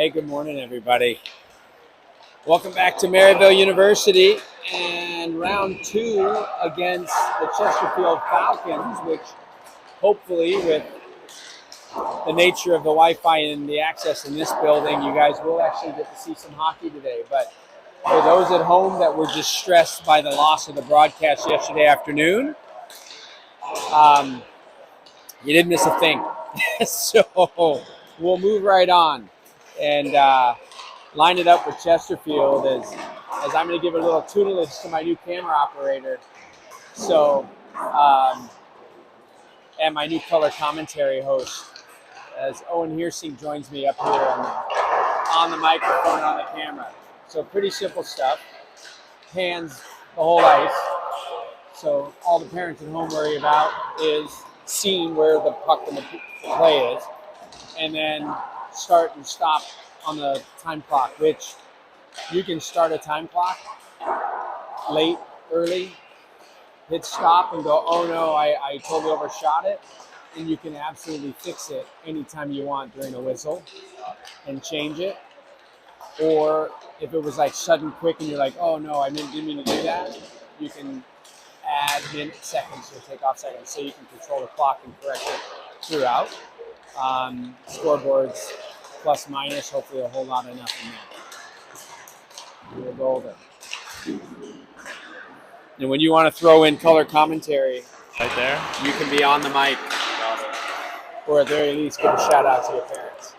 Hey, good morning, everybody. Welcome back to Maryville University and round 2 against the Chesterfield Falcons, which hopefully with the nature of the Wi-Fi and the access in this building, you guys will actually get to see some hockey today. But for those at home that were distressed by the loss of the broadcast yesterday afternoon, you didn't miss a thing. So we'll move right on and line it up with Chesterfield as I'm going to give a little tutelage to my new camera operator. So, and my new color commentary host, as Owen Hearsing joins me up here on the microphone and on the camera. So pretty simple stuff. Hands the whole ice. So all the parents at home worry about is seeing where the puck and the play is, and then start and stop on the time clock, which you can start a time clock late, early, hit stop and go, oh no, I totally overshot it. And you can absolutely fix it anytime you want during a whistle and change it. Or if it was like sudden quick and you're like, oh no, I didn't mean to do that, you can add minutes, seconds, or take off seconds, so you can control the clock and correct it throughout. Scoreboards, plus minus, hopefully a whole lot enough in there. We'll go over. And when you want to throw in color commentary, right there, you can be on the mic, or at the very least give a shout out to your parents.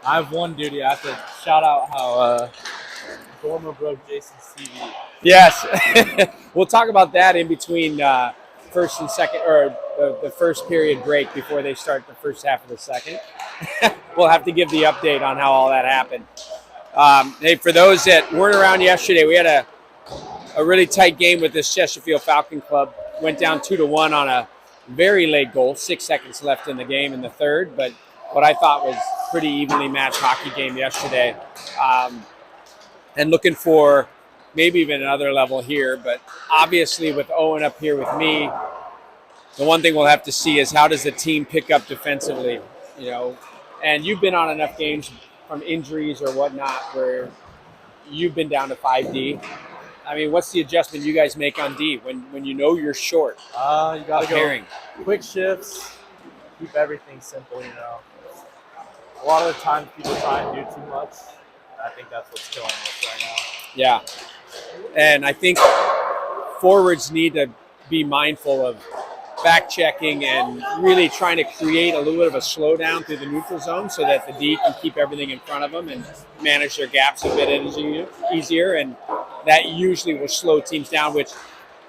I have one duty. I have to shout out how Dormer broke Jason's TV. Yes, we'll talk about that in between first and second, or the first period break before they start the first half of the second. We'll have to give the update on how all that happened. Hey, for those that weren't around yesterday, we had a really tight game with this Chesterfield Falcon club. Went down 2-1 on a very late goal, 6 seconds left in the game in the third, but what I thought was pretty evenly matched hockey game yesterday. And looking for maybe even another level here, but obviously with Owen up here with me, the one thing we'll have to see is how does the team pick up defensively, you know? And you've been on enough games from injuries or whatnot where you've been down to 5D. I mean, what's the adjustment you guys make on D when you know you're short? You got to go pairing? Quick shifts, keep everything simple, you know. A lot of the time people try and do too much. I think that's what's killing us right now. Yeah. And I think forwards need to be mindful of back checking and really trying to create a little bit of a slowdown through the neutral zone so that the D can keep everything in front of them and manage their gaps a bit easier. And that usually will slow teams down, which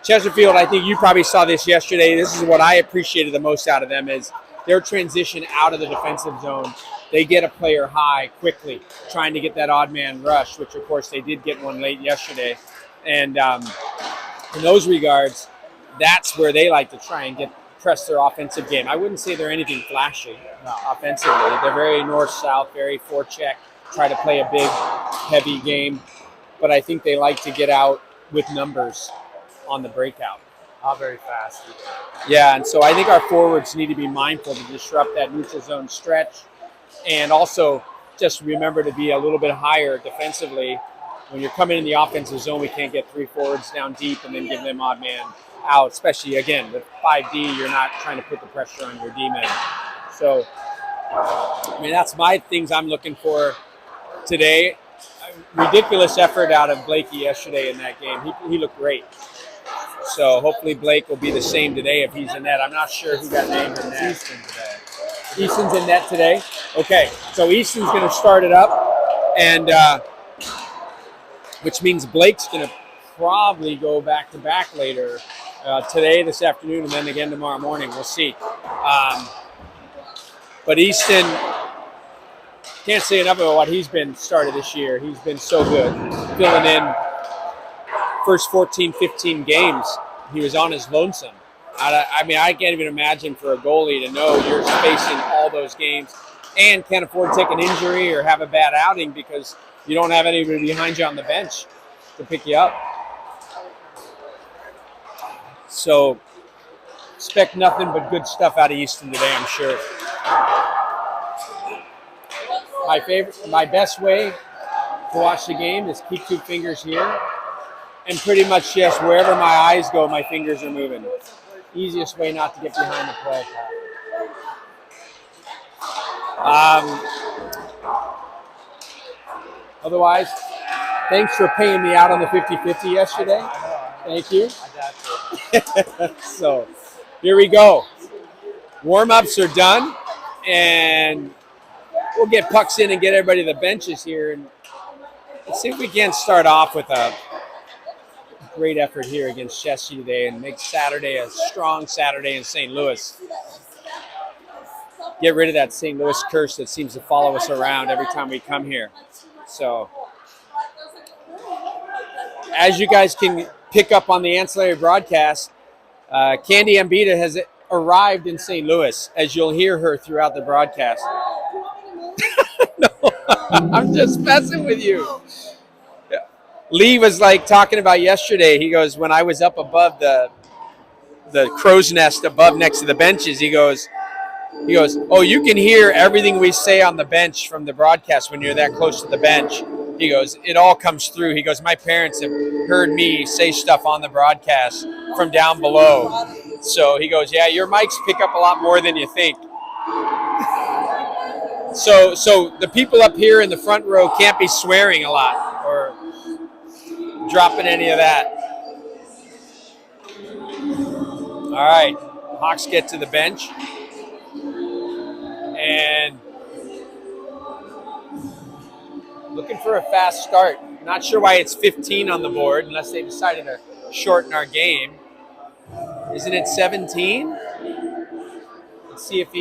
Chesterfield, I think you probably saw this yesterday. This is what I appreciated the most out of them is their transition out of the defensive zone. They get a player high quickly, trying to get that odd man rush, which of course they did get one late yesterday. And in those regards, that's where they like to try and press their offensive game. I wouldn't say they're anything flashy offensively. They're very north-south, very forecheck, try to play a big, heavy game. But I think they like to get out with numbers on the breakout. Not very fast either. Yeah, and so I think our forwards need to be mindful to disrupt that neutral zone stretch. And also just remember to be a little bit higher defensively. When you're coming in the offensive zone, we can't get 3 forwards down deep and then give them odd man out, especially, again, with 5D, you're not trying to put the pressure on your D-men. So, I mean, that's my things I'm looking for today. Ridiculous effort out of Blakey yesterday in that game. He looked great. So hopefully Blake will be the same today if he's in net. I'm not sure who got named in net. Easton today. Easton's in net today? Okay, so Easton's going to start it up, and which means Blake's going to probably go back-to-back later today, this afternoon, and then again tomorrow morning. We'll see. But Easton, can't say enough about what he's been started this year. He's been so good. Filling in first 14, 15 games, he was on his lonesome. I mean, I can't even imagine for a goalie to know you're facing all those games and can't afford to take an injury or have a bad outing because you don't have anybody behind you on the bench to pick you up. So expect nothing but good stuff out of Easton today, I'm sure. my best way to watch the game is keep 2 fingers here, and pretty much just wherever my eyes go, my fingers are moving. Easiest way not to get behind the play. Otherwise, thanks for paying me out on the 50-50 yesterday. Thank you. So, here we go. Warm-ups are done, and we'll get pucks in and get everybody to the benches here. And let's see if we can start off with a great effort here against Chesty today and make Saturday a strong Saturday in St. Louis. Get rid of that St. Louis curse that seems to follow us around every time we come here. So, as you guys can pick up on the ancillary broadcast, Candy Ambita has arrived in St. Louis, as you'll hear her throughout the broadcast. No, I'm just messing with you. Lee was like talking about yesterday. He goes, when I was up above the crow's nest above next to the benches, he goes, oh, you can hear everything we say on the bench from the broadcast when you're that close to the bench. He goes, it all comes through. He goes, my parents have heard me say stuff on the broadcast from down below. So he goes, yeah, your mics pick up a lot more than you think. So the people up here in the front row can't be swearing a lot or dropping any of that. All right, Hawks get to the bench. And looking for a fast start. Not sure why it's 15 on the board unless they decided to shorten our game. Isn't it 17? Let's see if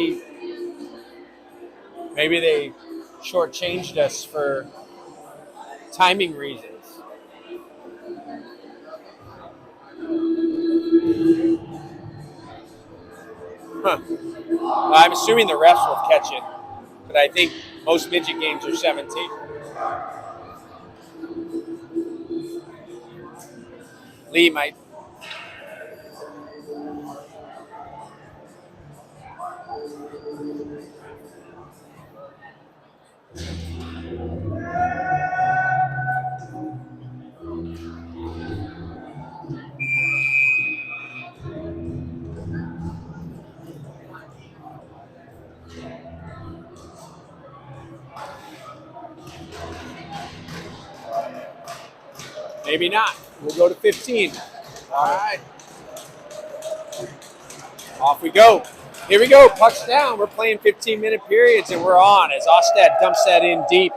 maybe they shortchanged us for timing reasons. Huh. I'm assuming the refs will catch it, but I think most midget games are 17. Lee might. Maybe not. We'll go to 15. All right. Off we go. Here we go. Puck's down. We're playing 15-minute periods, and we're on as Ostad dumps that in deep.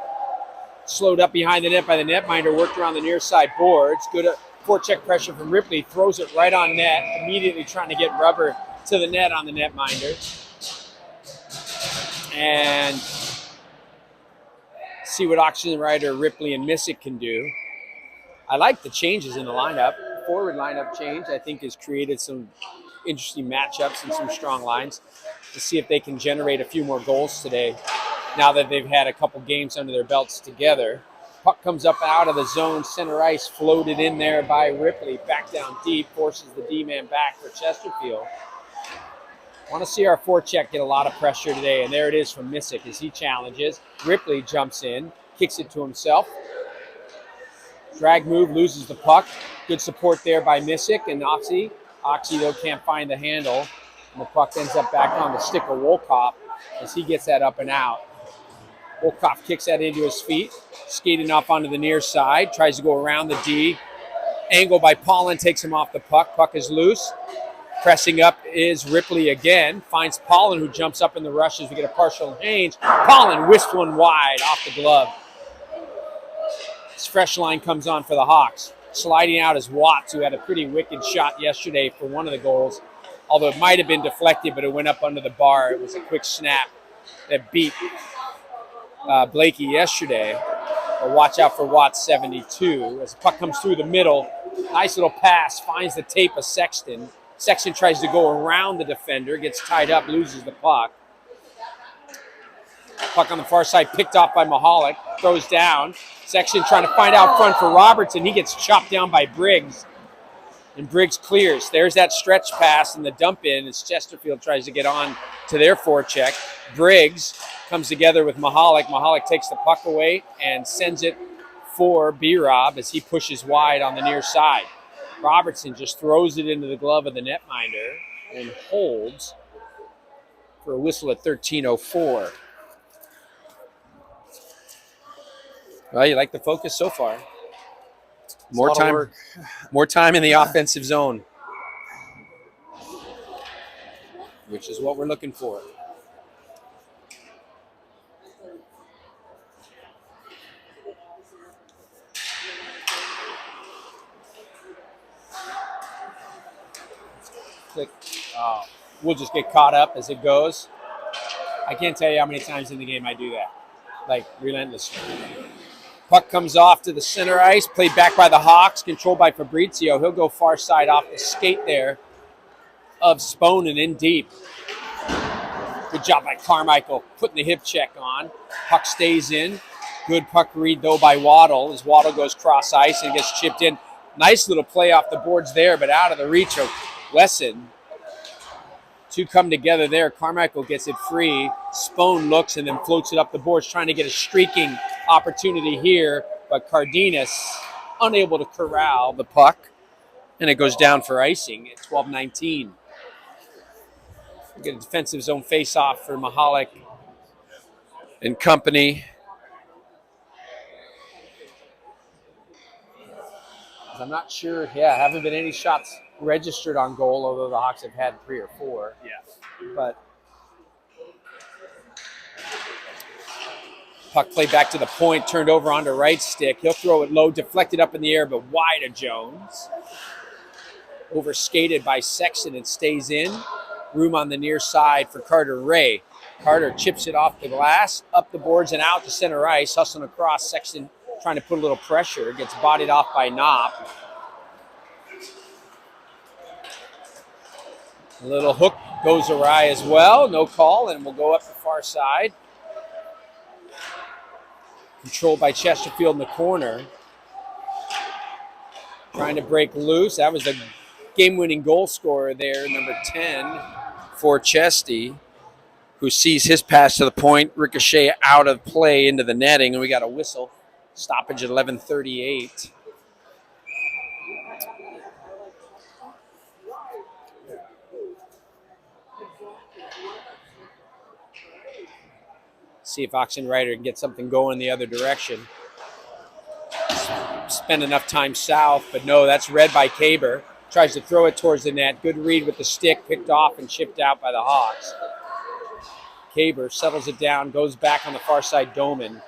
Slowed up behind the net by the netminder. Worked around the near side boards. Good forecheck pressure from Ripley. Throws it right on net. Immediately trying to get rubber to the net on the netminder. And see what Oxygen Rider, Ripley, and Missick can do. I like the changes in the lineup. Forward lineup change, I think, has created some interesting matchups and some strong lines to see if they can generate a few more goals today now that they've had a couple games under their belts together. Puck comes up out of the zone, center ice, floated in there by Ripley, back down deep, forces the D-man back for Chesterfield. Want to see our forecheck get a lot of pressure today, and there it is from Missick as he challenges. Ripley jumps in, kicks it to himself. Drag move, loses the puck. Good support there by Missick and Oxy. Oxy, though, can't find the handle. And the puck ends up back on the stick of Wolkoff as he gets that up and out. Wolkoff kicks that into his feet, skating off onto the near side, tries to go around the D. Angle by Pollen takes him off the puck. Puck is loose. Pressing up is Ripley again. Finds Pollen, who jumps up in the rush as we get a partial change. Pollen wisps one wide off the glove. This fresh line comes on for the Hawks. Sliding out is Watts, who had a pretty wicked shot yesterday for one of the goals. Although it might have been deflected, but it went up under the bar. It was a quick snap that beat Blakey yesterday. But watch out for Watts 72. As the puck comes through the middle, nice little pass, finds the tape of Sexton. Sexton tries to go around the defender, gets tied up, loses the puck. Puck on the far side, picked off by Mahalik, throws down. Sexton trying to find out front for Robertson. He gets chopped down by Briggs. And Briggs clears. There's that stretch pass and the dump in as Chesterfield tries to get on to their forecheck. Briggs comes together with Mahalik. Mahalik takes the puck away and sends it for B-Rob as he pushes wide on the near side. Robertson just throws it into the glove of the netminder and holds for a whistle at 13:04. Well, you like the focus so far. More time in the offensive zone, which is what we're looking for. Click. We'll just get caught up as it goes. I can't tell you how many times in the game I do that, like relentlessly. Puck comes off to the center ice, played back by the Hawks, controlled by Fabrizio. He'll go far side off the skate there of Spohn and in deep. Good job by Carmichael putting the hip check on. Puck stays in. Good puck read, though, by Waddle as Waddle goes cross ice and gets chipped in. Nice little play off the boards there, but out of the reach of Wesson. Two come together there. Carmichael gets it free. Spohn looks and then floats it up the boards, trying to get a streaking opportunity here, but Cardenas unable to corral the puck, and it goes down for icing at 12:19. We get a defensive zone face-off for Mahalik and company. I'm not sure. Yeah, haven't been any shots registered on goal, although the Hawks have had 3 or 4. Yeah. But puck played back to the point, turned over onto right stick. He'll throw it low, deflected up in the air, but wide of Jones. Overskated by Sexton and stays in. Room on the near side for Carter Ray. Carter chips it off the glass, up the boards and out to center ice, hustling across. Sexton trying to put a little pressure, gets bodied off by Knopp. A little hook goes awry as well, no call, and we'll go up the far side. Controlled by Chesterfield in the corner. Trying to break loose. That was the game-winning goal scorer there, number 10 for Chesty, who sees his pass to the point, ricochet out of play into the netting, and we got a whistle. Stoppage at 11:38. See if Oxenreiter can get something going the other direction. Spend enough time south, but no, that's read by Kaber. Tries to throw it towards the net. Good read with the stick, picked off and chipped out by the Hawks. Kaber settles it down, goes back on the far side, Doman.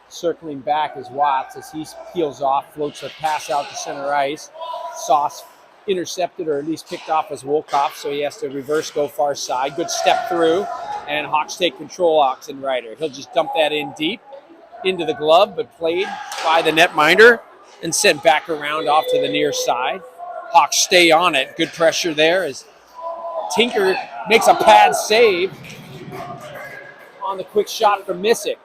Circling back is Watts as he peels off, floats a pass out to center ice. Sauce intercepted or at least picked off as Wolkoff, so he has to reverse, go far side. Good step through, and Hawks take control, Oxenreiter. He'll just dump that in deep into the glove, but played by the netminder and sent back around off to the near side. Hawks stay on it. Good pressure there as Tinker makes a pad save on the quick shot from Missick.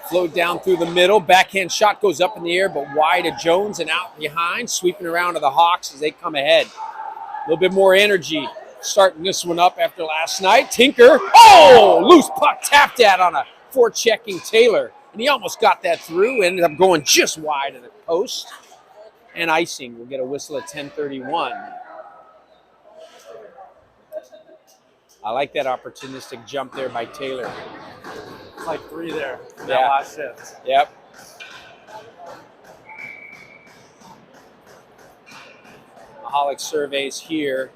Flowed down through the middle. Backhand shot goes up in the air, but wide of Jones and out behind, sweeping around to the Hawks as they come ahead. A little bit more energy starting this one up after last night. Tinker, loose puck tapped at on a forechecking Taylor. And he almost got that through, ended up going just wide of the post. And icing. We'll get a whistle at 10:31. I like that opportunistic jump there by Taylor. It's like 3 there in that last shift. Yep. Mahalik surveys here.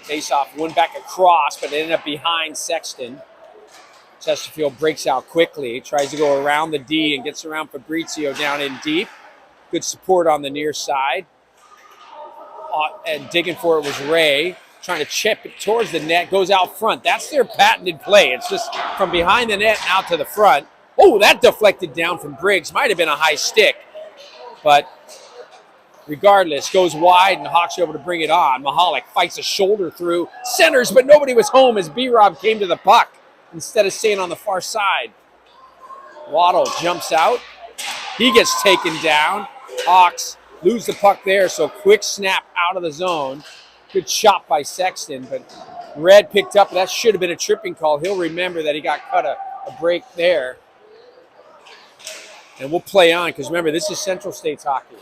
Face-off, went back across, but ended up behind Sexton. Chesterfield breaks out quickly, tries to go around the D and gets around Fabrizio down in deep. Good support on the near side. And digging for it was Ray. Trying to chip it towards the net, goes out front. That's their patented play. It's just from behind the net and out to the front. Oh, that deflected down from Briggs. Might have been a high stick. But regardless, goes wide and Hawks are able to bring it on. Mahalik fights a shoulder through, centers, but nobody was home as B-Rob came to the puck instead of staying on the far side. Waddle jumps out. He gets taken down. Hawks lose the puck there, so quick snap out of the zone. Good shot by Sexton, but Red picked up. That should have been a tripping call. He'll remember that he got cut a break there. And we'll play on, because remember, this is Central States hockey.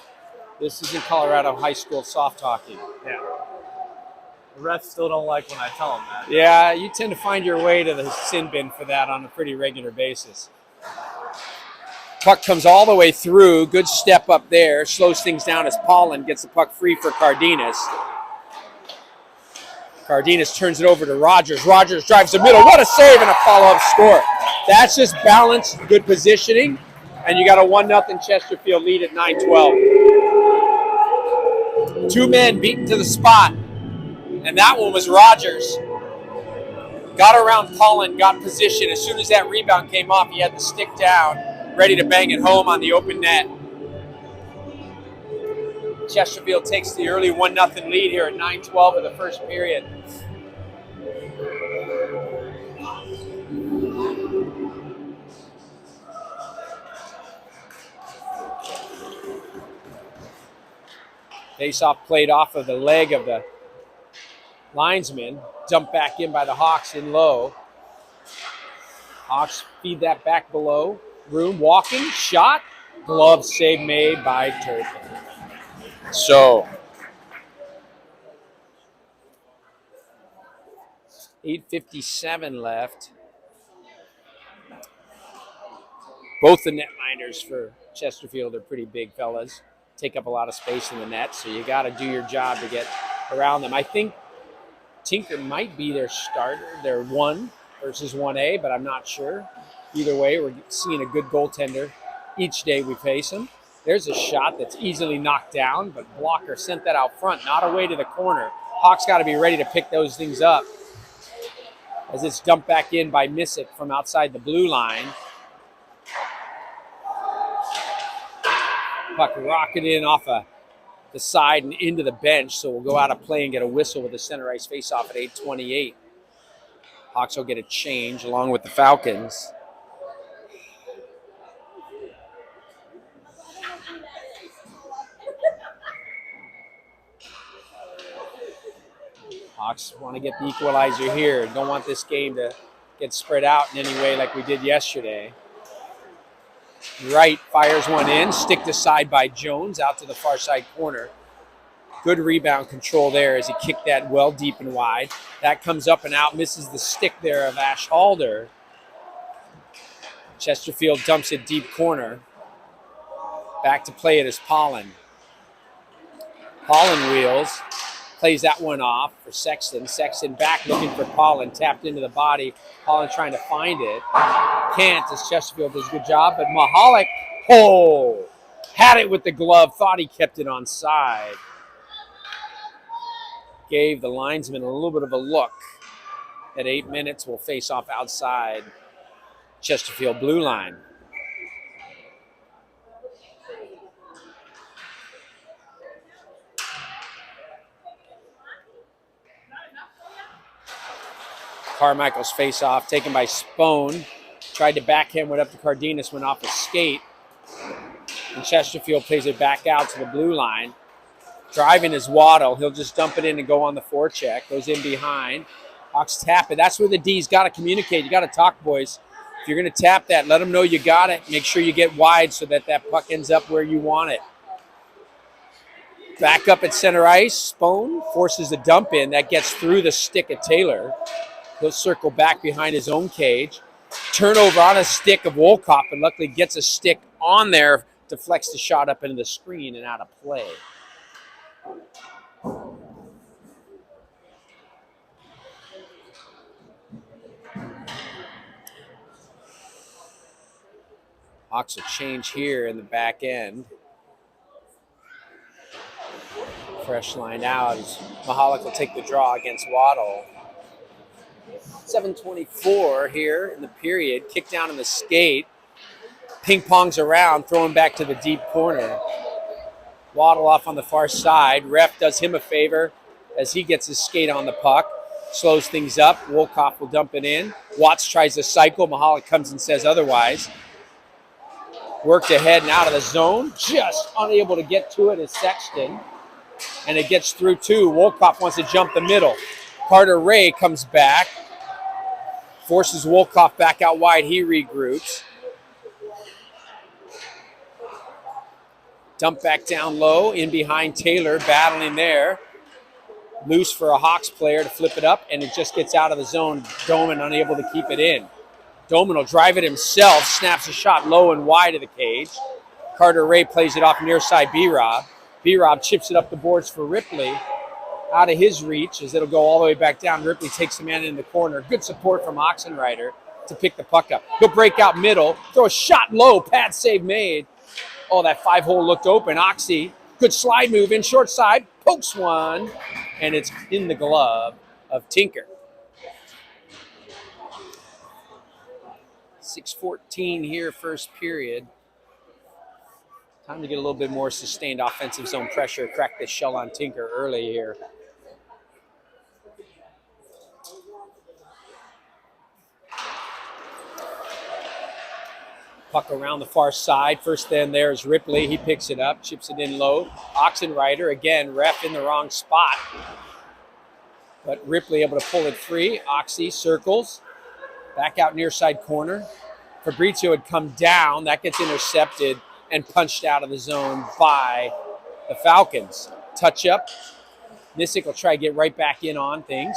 This isn't Colorado high school soft hockey. Yeah. The refs still don't like when I tell them that. Yeah, you tend to find your way to the sin bin for that on a pretty regular basis. Puck comes all the way through. Good step up there. Slows things down as Pollen gets the puck free for Cardenas. Cardenas turns it over to Rogers. Rogers drives the middle. What a save and a follow-up score. That's just balanced, good positioning. And you got a 1-0 Chesterfield lead at 9-12. 2 men beaten to the spot. And that one was Rogers. Got around Pollen, got position. As soon as that rebound came off, he had the stick down, ready to bang it home on the open net. Chesterfield takes the early 1-0 lead here at 9-12 of the first period. Face-off played off of the leg of the linesman. Dumped back in by the Hawks in low. Hawks feed that back below. Room walking, shot. Glove save made by Turpin. So, 8:57 left. Both the netminders for Chesterfield are pretty big fellas. Take up a lot of space in the net, so you got to do your job to get around them. I think Tinker might be their starter, their 1 versus 1A, but I'm not sure. Either way, we're seeing a good goaltender each day we face him. There's a shot that's easily knocked down, but blocker sent that out front, not away to the corner. Hawks got to be ready to pick those things up as it's dumped back in by Missick from outside the blue line. Puck rocketed in off the side and into the bench, so we'll go out of play and get a whistle with the center ice face-off at 8:28. Hawks will get a change along with the Falcons. Hawks want to get the equalizer here. Don't want this game to get spread out in any way like we did yesterday. Wright fires one in, sticked aside by Jones out to the far side corner. Good rebound control there as he kicked that well deep and wide. That comes up and out, misses the stick there of Ash Halder. Chesterfield dumps it deep corner. Back to play it is Pollen. Pollen wheels, plays that one off for Sexton. Sexton back looking for Pollen, tapped into the body. Pollen trying to find it. Can't, as Chesterfield does a good job, but Mahalik, had it with the glove, thought he kept it on side. Gave the linesman a little bit of a look. At 8 minutes, we'll face off outside Chesterfield blue line. Carmichael's face-off taken by Spone. Tried to backhand one up to Cardenas, went off his skate. And Chesterfield plays it back out to the blue line. Driving is Waddle. He'll just dump it in and go on the forecheck. Goes in behind. Hawks tap it. That's where the D's got to communicate. You got to talk, boys. If you're going to tap that, let them know you got it. Make sure you get wide so that that puck ends up where you want it. Back up at center ice. Spone forces the dump in. That gets through the stick of Taylor. He'll circle back behind his own cage. Turnover on a stick of Wolcott, but luckily gets a stick on there, deflects the shot up into the screen and out of play. Hawks will change here in the back end. Fresh line out as Mahalik will take the draw against Waddle. 7:24 here in the period. Kick down in the skate. Ping pongs around, throwing back to the deep corner. Waddle off on the far side. Ref does him a favor as he gets his skate on the puck. Slows things up. Wolcott will dump it in. Watts tries to cycle. Mahalik comes and says otherwise. Worked ahead and out of the zone. Just unable to get to it is Sexton. And it gets through too. Wolkoff wants to jump the middle. Carter Ray comes back. Forces Wolkoff back out wide. He regroups. Dump back down low. In behind Taylor. Battling there. Loose for a Hawks player to flip it up. And it just gets out of the zone. Doman unable to keep it in. Doman will drive it himself. Snaps a shot low and wide of the cage. Carter Ray plays it off near side B-Rob. B-Rob chips it up the boards for Ripley. Out of his reach as it'll go all the way back down. Ripley takes the man in the corner. Good support from Oxenreiter to pick the puck up. He'll break out middle. Throw a shot low. Pad save made. Oh, that 5-hole looked open. Oxy, good slide move in short side. Pokes one. And it's in the glove of Tinker. 6:14 here, first period. Time to get a little bit more sustained offensive zone pressure. Crack this shell on Tinker early here. Puck around the far side. First then there's Ripley. He picks it up, chips it in low. Oxenreiter, again, ref in the wrong spot. But Ripley able to pull it free. Oxy circles. Back out near side corner. Fabrizio had come down. That gets intercepted and punched out of the zone by the Falcons. Touch up. Nissick will try to get right back in on things.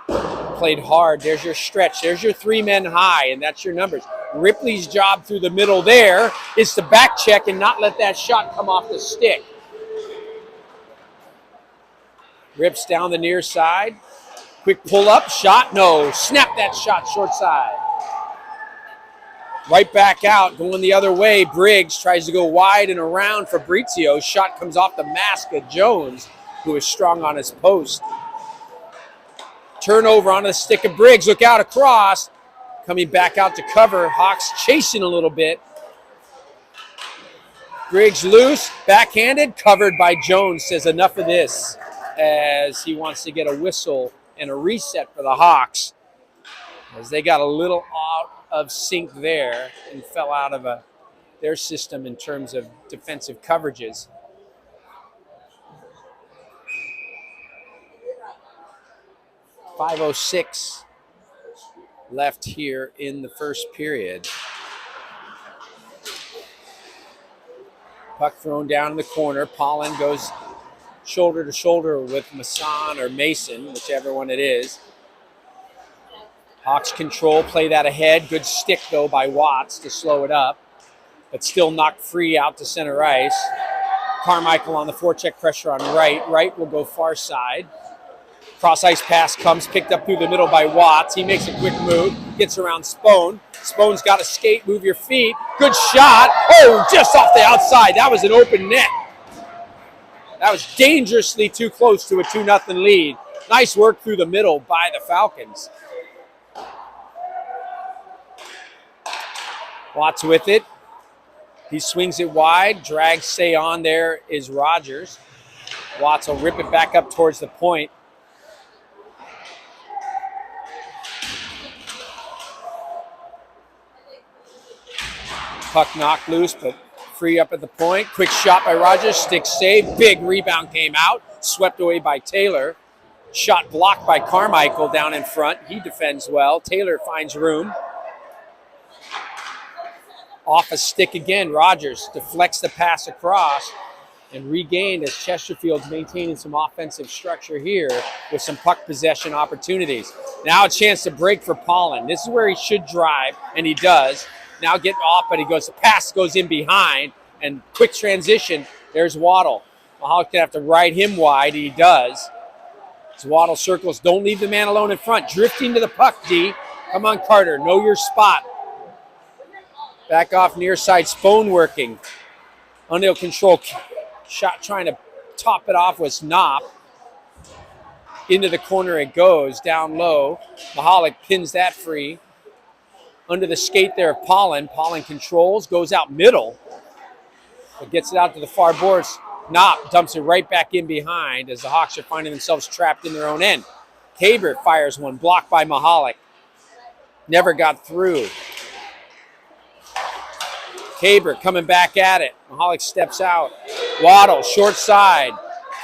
Played hard. There's your stretch. There's your 3 men high, and that's your numbers. Ripley's job through the middle there is to back check and not let that shot come off the stick. Rips down the near side. Quick pull up, shot, no. Snap that shot short side. Right back out, going the other way. Briggs tries to go wide and around Fabrizio. Shot comes off the mask of Jones, who is strong on his post. Turnover on the stick of Briggs. Look out across. Coming back out to cover. Hawks chasing a little bit. Briggs loose, backhanded, covered by Jones. Says enough of this as he wants to get a whistle and a reset for the Hawks, as they got a little out of sync there and fell out of their system in terms of defensive coverages. .506 left here in the first period. Puck thrown down in the corner. Pollen goes shoulder to shoulder with Masson or Mason, whichever one it is. Hawks control, play that ahead. Good stick, though, by Watts to slow it up, but still knocked free out to center ice. Carmichael on the forecheck pressure on right. Right will go far side. Cross-ice pass comes, picked up through the middle by Watts. He makes a quick move, gets around Spone. Spone's got to skate, move your feet. Good shot. Oh, just off the outside. That was an open net. That was dangerously too close to a 2-0 lead. Nice work through the middle by the Falcons. Watts with it. He swings it wide. Drags stay on. There is Rogers. Watts will rip it back up towards the point. Puck knocked loose, but free up at the point. Quick shot by Rogers. Stick save. Big rebound came out. Swept away by Taylor. Shot blocked by Carmichael down in front. He defends well. Taylor finds room. Off a stick again. Rogers deflects the pass across and regained as Chesterfield's maintaining some offensive structure here with some puck possession opportunities. Now a chance to break for Pollen. This is where he should drive, and he does. Now getting off, but the pass goes in behind, and quick transition. There's Waddle. Mahalik gonna have to ride him wide, and he does. As Waddle circles, don't leave the man alone in front. Drifting to the puck, D. Come on, Carter, know your spot. Back off near side, Spone working. Under control, shot trying to top it off was Knopp. Into the corner it goes, down low. Mahalik pins that free. Under the skate there of Pollen. Pollen controls, goes out middle, but gets it out to the far boards. Knopp dumps it right back in behind as the Hawks are finding themselves trapped in their own end. Tabor fires one, blocked by Mahalik. Never got through. Haber coming back at it. Mahalik steps out. Waddle, short side.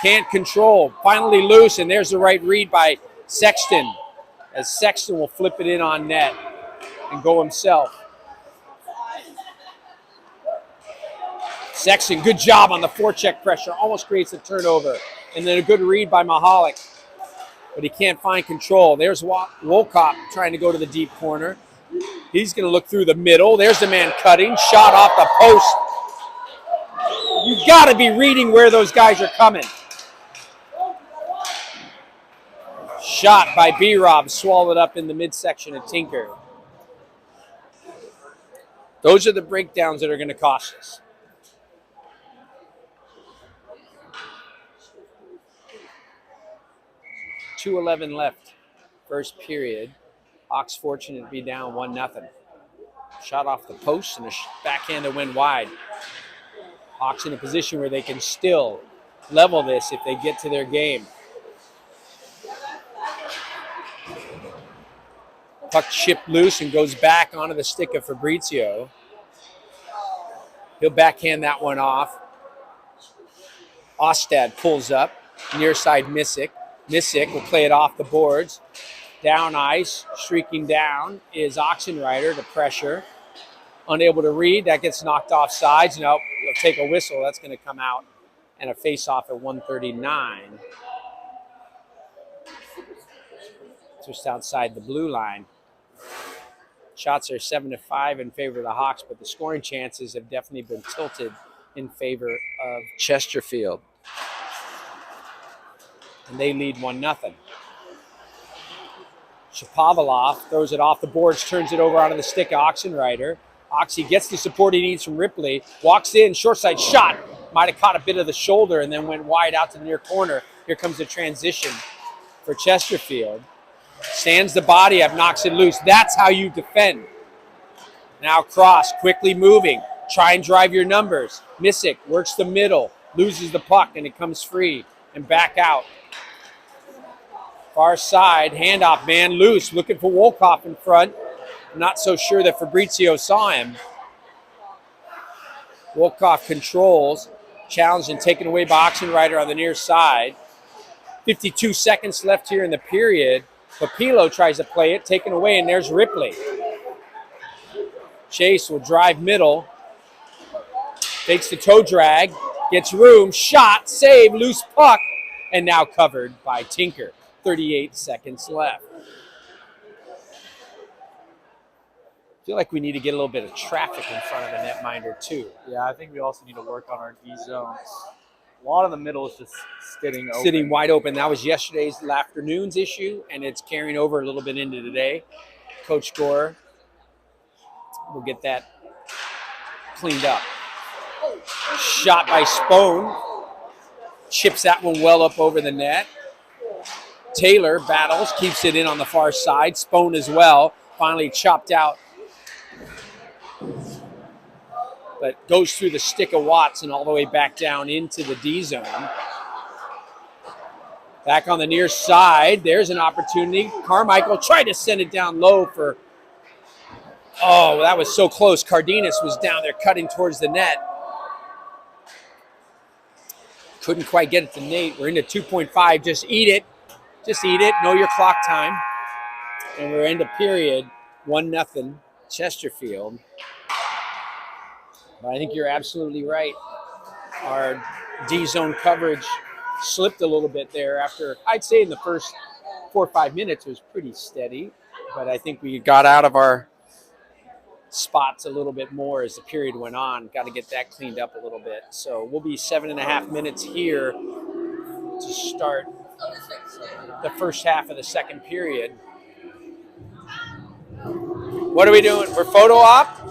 Can't control. Finally loose, and there's the right read by Sexton, as Sexton will flip it in on net and go himself. Sexton, good job on the forecheck pressure. Almost creates a turnover. And then a good read by Mahalik, but he can't find control. There's Wolcott trying to go to the deep corner. He's going to look through the middle. There's the man cutting. Shot off the post. You've got to be reading where those guys are coming. Shot by B-Rob, swallowed up in the midsection of Tinker. Those are the breakdowns that are going to cost us. 2:11 left, first period. Hawks fortunate to be down 1-0. Shot off the post and a backhand that went wide. Hawks in a position where they can still level this if they get to their game. Puck chipped loose and goes back onto the stick of Fabrizio. He'll backhand that one off. Ostad pulls up, near side Missick. Missick will play it off the boards. Down ice, streaking down is Oxenrider to pressure. Unable to read, that gets knocked off sides. Nope, he'll take a whistle. That's going to come out and a face-off at 139. Just outside the blue line. Shots are 7-5 in favor of the Hawks, but the scoring chances have definitely been tilted in favor of Chesterfield. And they lead 1-0. Shapovalov throws it off the boards, turns it over onto the stick of Oxenrider. Oxy gets the support he needs from Ripley, walks in, short side shot. Might have caught a bit of the shoulder and then went wide out to the near corner. Here comes the transition for Chesterfield. Stands the body up, knocks it loose. That's how you defend. Now cross, quickly moving. Try and drive your numbers. Missick works the middle, loses the puck, and it comes free and back out. Far side, handoff, man loose, looking for Wolkoff in front. Not so sure that Fabrizio saw him. Wolkoff controls, challenged and taken away by Oxenrider on the near side. 52 seconds left here in the period. Papilo tries to play it, taken away, and there's Ripley. Chase will drive middle. Takes the toe drag, gets room, shot, save, loose puck, and now covered by Tinker. 38 seconds left. I feel like we need to get a little bit of traffic in front of the netminder too. Yeah, I think we also need to work on our D zones. A lot of the middle is just sitting open. Sitting wide open. That was yesterday's afternoon's issue, and it's carrying over a little bit into today. Coach Gore will get that cleaned up. Shot by Spone. Chips that one well up over the net. Taylor battles, keeps it in on the far side. Spone as well. Finally chopped out. But goes through the stick of Watson all the way back down into the D zone. Back on the near side, there's an opportunity. Carmichael tried to send it down low for, oh, that was so close. Cardenas was down there cutting towards the net. Couldn't quite get it to Nate. We're into 2.5. Just eat it. Just eat it. Know your clock time. And we're into period. 1-0 Chesterfield. But I think you're absolutely right. Our D-zone coverage slipped a little bit there after, I'd say in the first 4 or 5 minutes, it was pretty steady. But I think we got out of our spots a little bit more as the period went on. Got to get that cleaned up a little bit. So we'll be 7.5 minutes here to start the first half of the second period. What are we doing? We're photo op?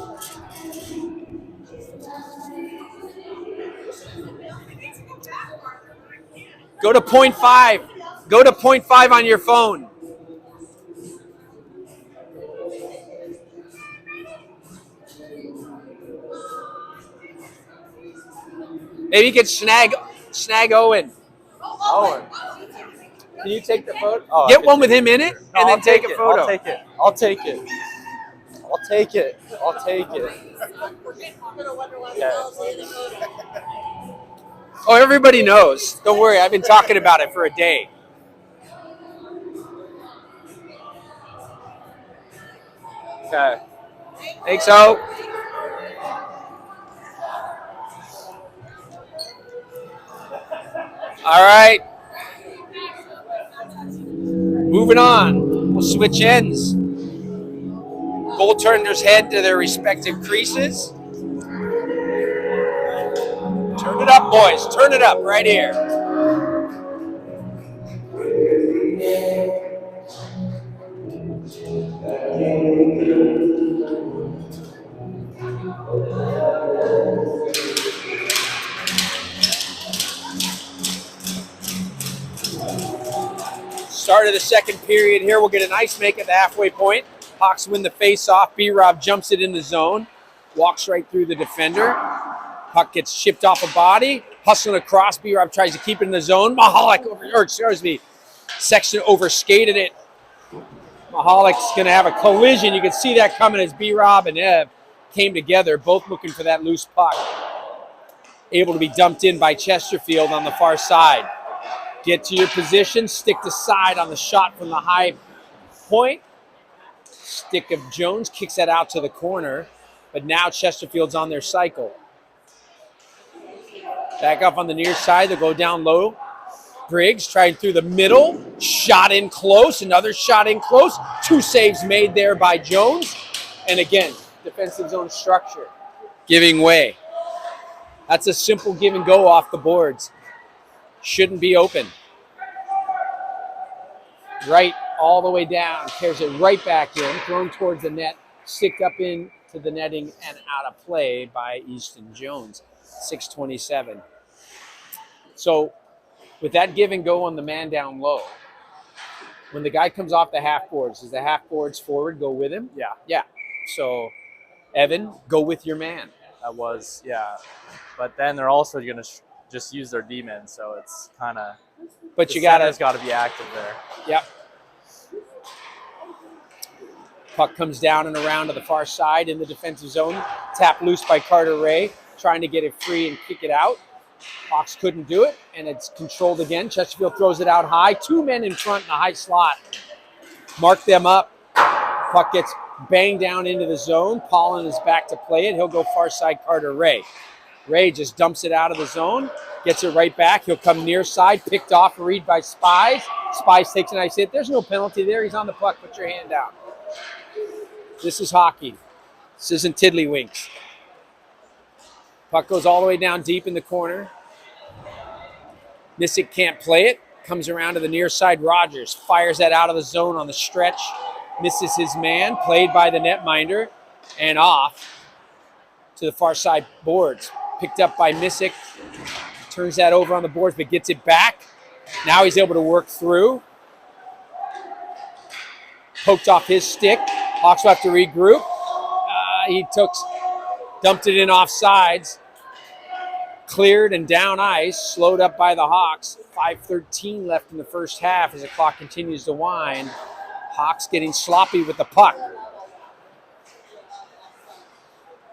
Go to 0.5. Go to 0.5 on your phone. Maybe you could snag Owen. Owen. Can you take the photo? Oh, Get one with him in it, and then take a photo. I'll take it. I'll take it. I'll take it. Yeah. Oh, everybody knows. Don't worry. I've been talking about it for a day. Okay. Thanks, Ho. All right. Moving on. We'll switch ends. Goaltenders head to their respective creases. Turn it up, boys. Turn it up right here. Start of the second period here. We'll get an ice make at the halfway point. Hawks win the face-off. B-Rob jumps it in the zone. Walks right through the defender. Puck gets chipped off a body. Hustling across. B-Rob tries to keep it in the zone. Sexton overskated it. Mahalik's going to have a collision. You can see that coming as B-Rob and Ev came together, both looking for that loose puck. Able to be dumped in by Chesterfield on the far side. Get to your position, stick to side on the shot from the high point. Stick of Jones kicks that out to the corner, but now Chesterfield's on their cycle. Back up on the near side, they'll go down low. Briggs trying through the middle, shot in close, another shot in close. 2 saves made there by Jones. And again, defensive zone structure giving way. That's a simple give and go off the boards. Shouldn't be open. Right all the way down. Carries it right back in. Thrown towards the net. Sticked up into the netting and out of play by Easton Jones. 6:27. So with that give and go on the man down low, when the guy comes off the half boards, does the half boards forward go with him? Yeah. Yeah. So Evan, go with your man. That was, yeah. But then they're also going to just use their D-men, so it's kind of. But you got to be active there. Yep. Puck comes down and around to the far side in the defensive zone. Tap loose by Carter Ray, trying to get it free and kick it out. Hawks couldn't do it, and it's controlled again. Chesterfield throws it out high. 2 men in front in the high slot. Mark them up. Puck gets banged down into the zone. Paulin is back to play it. He'll go far side Carter Ray. Ray just dumps it out of the zone, gets it right back. He'll come near side, picked off a read by Spies. Spies takes a nice hit. There's no penalty there. He's on the puck. Put your hand down. This is hockey. This isn't tiddlywinks. Puck goes all the way down deep in the corner. Nissick can't play it. Comes around to the near side. Rogers fires that out of the zone on the stretch. Misses his man. Played by the netminder. And off to the far side boards. Picked up by Nissick. Turns that over on the boards, but gets it back. Now he's able to work through. Poked off his stick. Hawks will have to regroup. He dumped it in off sides. Cleared and down ice. Slowed up by the Hawks. 5:13 left in the first half as the clock continues to wind. Hawks getting sloppy with the puck.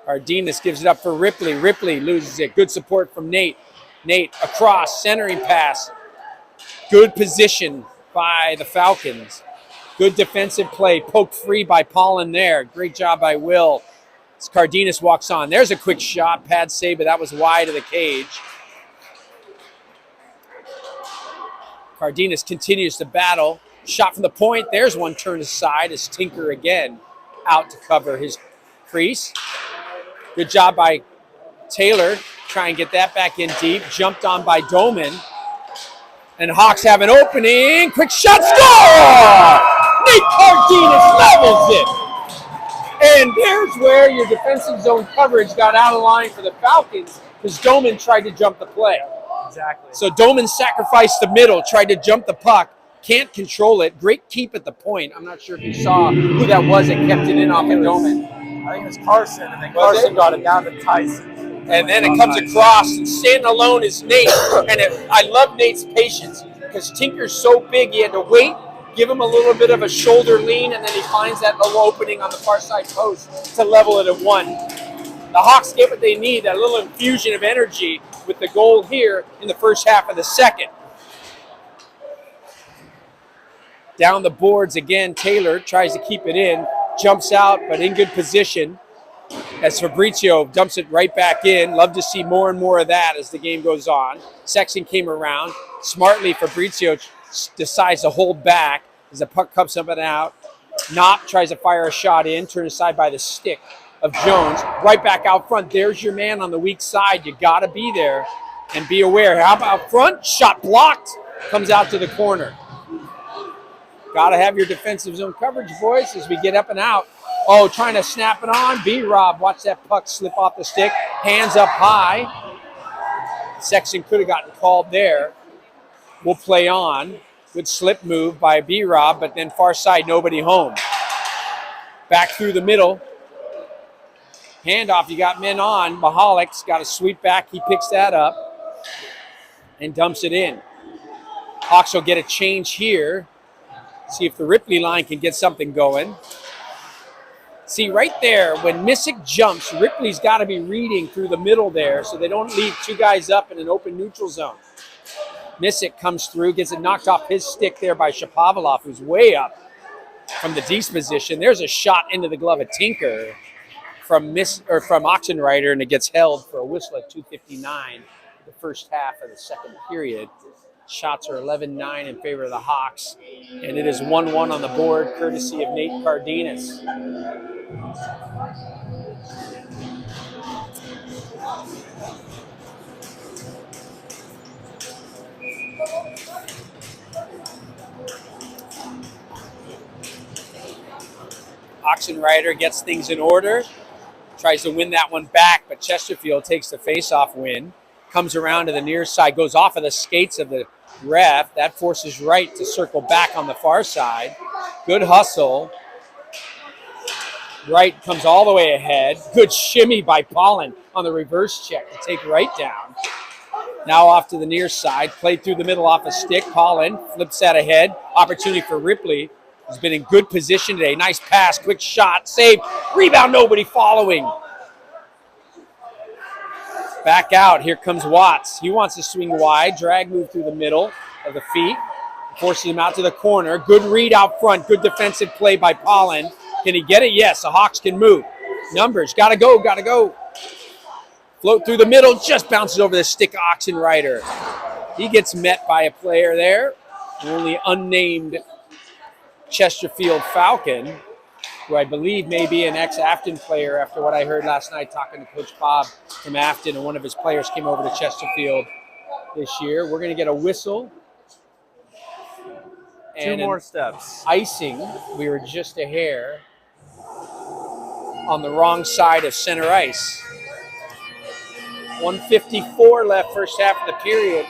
Cardenas gives it up for Ripley. Ripley loses it. Good support from Nate. Nate across, centering pass. Good position by the Falcons. Good defensive play. Poked free by Paulin there. Great job by Will. As Cardenas walks on. There's a quick shot. Pad save, but that was wide of the cage. Cardenas continues to battle. Shot from the point. There's one turned aside as Tinker again out to cover his crease. Good job by Taylor. Try and get that back in deep. Jumped on by Doman. And Hawks have an opening. Quick shot. Score! Nate Cardenas levels it. And there's where your defensive zone coverage got out of line for the Falcons because Doman tried to jump the play. Exactly. So Doman sacrificed the middle, tried to jump the puck. Can't control it. Great keep at the point. I'm not sure if you saw who that was that kept it in off of Doman. I think it was Carson, and then Carson got it down to Tyson. And then it comes across, and standing alone is Nate. And I love Nate's patience because Tinker's so big he had to wait, give him a little bit of a shoulder lean, and then he finds that little opening on the far side post to level it at 1. The Hawks get what they need, that little infusion of energy with the goal here in the first half of the second. Down the boards again, Taylor tries to keep it in, jumps out, but in good position as Fabrizio dumps it right back in. Love to see more and more of that as the game goes on. Sexton came around. Smartly, Fabrizio decides to hold back as the puck comes up and out. Knopp tries to fire a shot in, turned aside by the stick of Jones. Right back out front. There's your man on the weak side. You got to be there and be aware. How about front? Shot blocked. Comes out to the corner. Got to have your defensive zone coverage, boys, as we get up and out. Oh, trying to snap it on. B-Rob, watch that puck slip off the stick. Hands up high. Sexton could have gotten called there. We'll play on. Good slip move by B-Rob, but then far side, nobody home. Back through the middle. Handoff, you got men on. Mahalik's got a sweep back. He picks that up and dumps it in. Hawks will get a change here. See if the Ripley line can get something going. See, right there, when Missick jumps, Ripley's got to be reading through the middle there so they don't leave two guys up in an open neutral zone. Missick comes through, gets it knocked off his stick there by Shapovalov, who's way up from the D's position. There's a shot into the glove of Tinker from Oxenreiter, and it gets held for a whistle at 2:59, the first half of the second period. Shots are 11-9 in favor of the Hawks, and it is 1-1 on the board, courtesy of Nate Cardenas. Oxenreiter gets things in order, tries to win that one back, but Chesterfield takes the face-off win. Comes around to the near side, goes off of the skates of the ref. That forces Wright to circle back on the far side. Good hustle. Wright comes all the way ahead. Good shimmy by Pollen on the reverse check to take Wright down. Now off to the near side. Played through the middle off a stick. Pollen flips that ahead. Opportunity for Ripley. He's been in good position today. Nice pass, quick shot, save. Rebound, nobody following. Back out, here comes Watts. He wants to swing wide, drag move through the middle of the feet, forces him out to the corner. Good read out front, good defensive play by Pollen. Can he get it? Yes, the Hawks can move. Numbers, gotta go, gotta go. Float through the middle, just bounces over the stick of Oxenreiter. He gets met by a player there, only unnamed Chesterfield Falcon, who I believe may be an ex-Affton player after what I heard last night talking to Coach Bob from Affton, and one of his players came over to Chesterfield this year. We're going to get a whistle. And 2 more steps. Icing. We were just a hair on the wrong side of center ice. 1:54 left, first half of the period.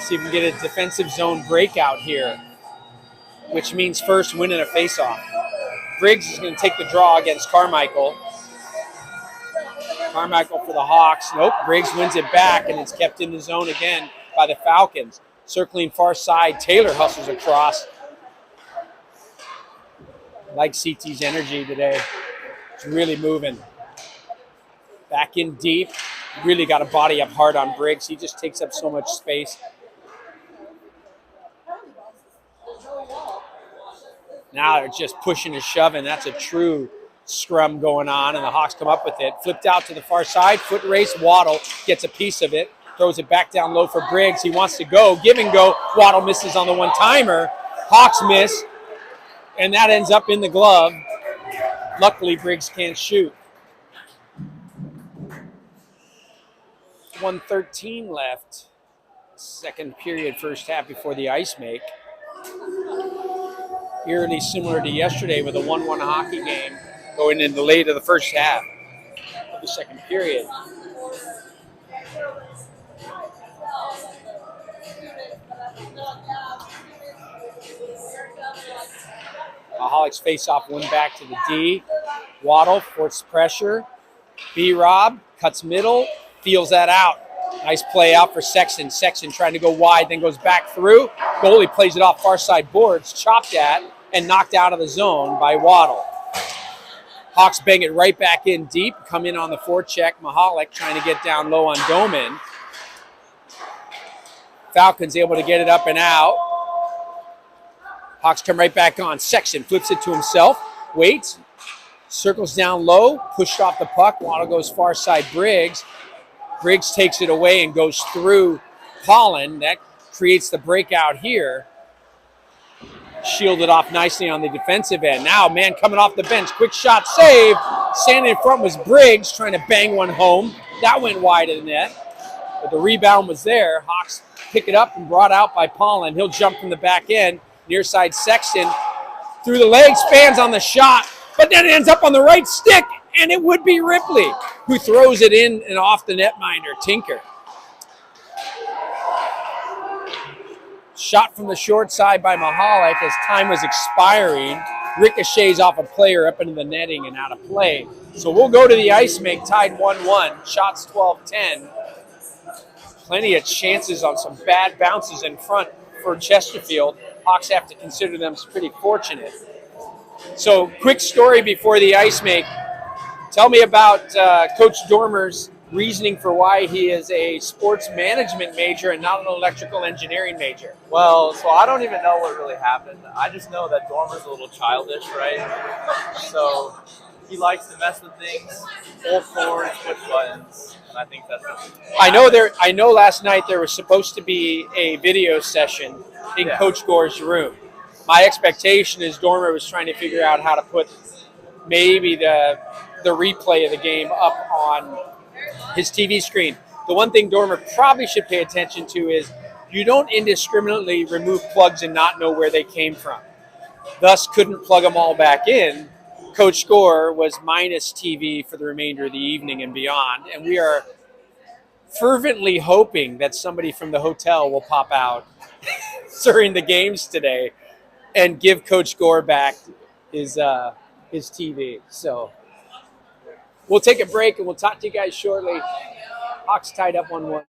See if we can get a defensive zone breakout here, which means first winning a faceoff. Briggs is going to take the draw against Carmichael. Carmichael for the Hawks. Nope, Briggs wins it back, and it's kept in the zone again by the Falcons. Circling far side, Taylor hustles across. Like CT's energy today. It's really moving. Back in deep. Really got a body up hard on Briggs. He just takes up so much space. Now they're just pushing and shoving. That's a true scrum going on, and the Hawks come up with it. Flipped out to the far side. Foot race. Waddle gets a piece of it. Throws it back down low for Briggs. He wants to go. Give and go. Waddle misses on the one-timer. Hawks miss, and that ends up in the glove. Luckily, Briggs can't shoot. 1:13 left. Second period, first half before the ice make. Eerily similar to yesterday with a 1-1 hockey game going into late of the first half of the second period. Mahaliks face off one back to the D. Waddle forced pressure. B-Rob cuts middle, feels that out. Nice play out for Sexton. Sexton trying to go wide, then goes back through. Goalie plays it off far side boards, chopped at, and knocked out of the zone by Waddle. Hawks bang it right back in deep, come in on the forecheck. Mahalik trying to get down low on Doman. Falcons able to get it up and out. Hawks come right back on. Sexton flips it to himself, waits, circles down low, pushed off the puck. Waddle goes far side Briggs. Briggs takes it away and goes through Pollen. That creates the breakout here. Shielded off nicely on the defensive end. Now, man coming off the bench. Quick shot save. Standing in front was Briggs trying to bang one home. That went wide of the net. But the rebound was there. Hawks pick it up and brought out by Pollen. He'll jump from the back end. Near side Sexton. Through the legs, fans on the shot. But then it ends up on the right stick. And it would be Ripley who throws it in and off the netminder, Tinker. Shot from the short side by Mahalik as time was expiring. Ricochets off a player up into the netting and out of play. So we'll go to the ice make, tied 1-1. Shots 12-10. Plenty of chances on some bad bounces in front for Chesterfield. Hawks have to consider them pretty fortunate. So quick story before the ice make. Tell me about Coach Dormer's reasoning for why he is a sports management major and not an electrical engineering major. Well, so I don't even know what really happened. I just know that Dormer's a little childish, right? So he likes to mess with things, pull forward, push buttons, and I think that's just I know last night there was supposed to be a video session in Coach Gore's room. My expectation is Dormer was trying to figure out how to put maybe the replay of the game up on his TV screen. The one thing Dormer probably should pay attention to is you don't indiscriminately remove plugs and not know where they came from. Thus, couldn't plug them all back in. Coach Gore was minus TV for the remainder of the evening and beyond, and we are fervently hoping that somebody from the hotel will pop out during the games today and give Coach Gore back his TV. So we'll take a break and we'll talk to you guys shortly. Hawks tied up 1-1.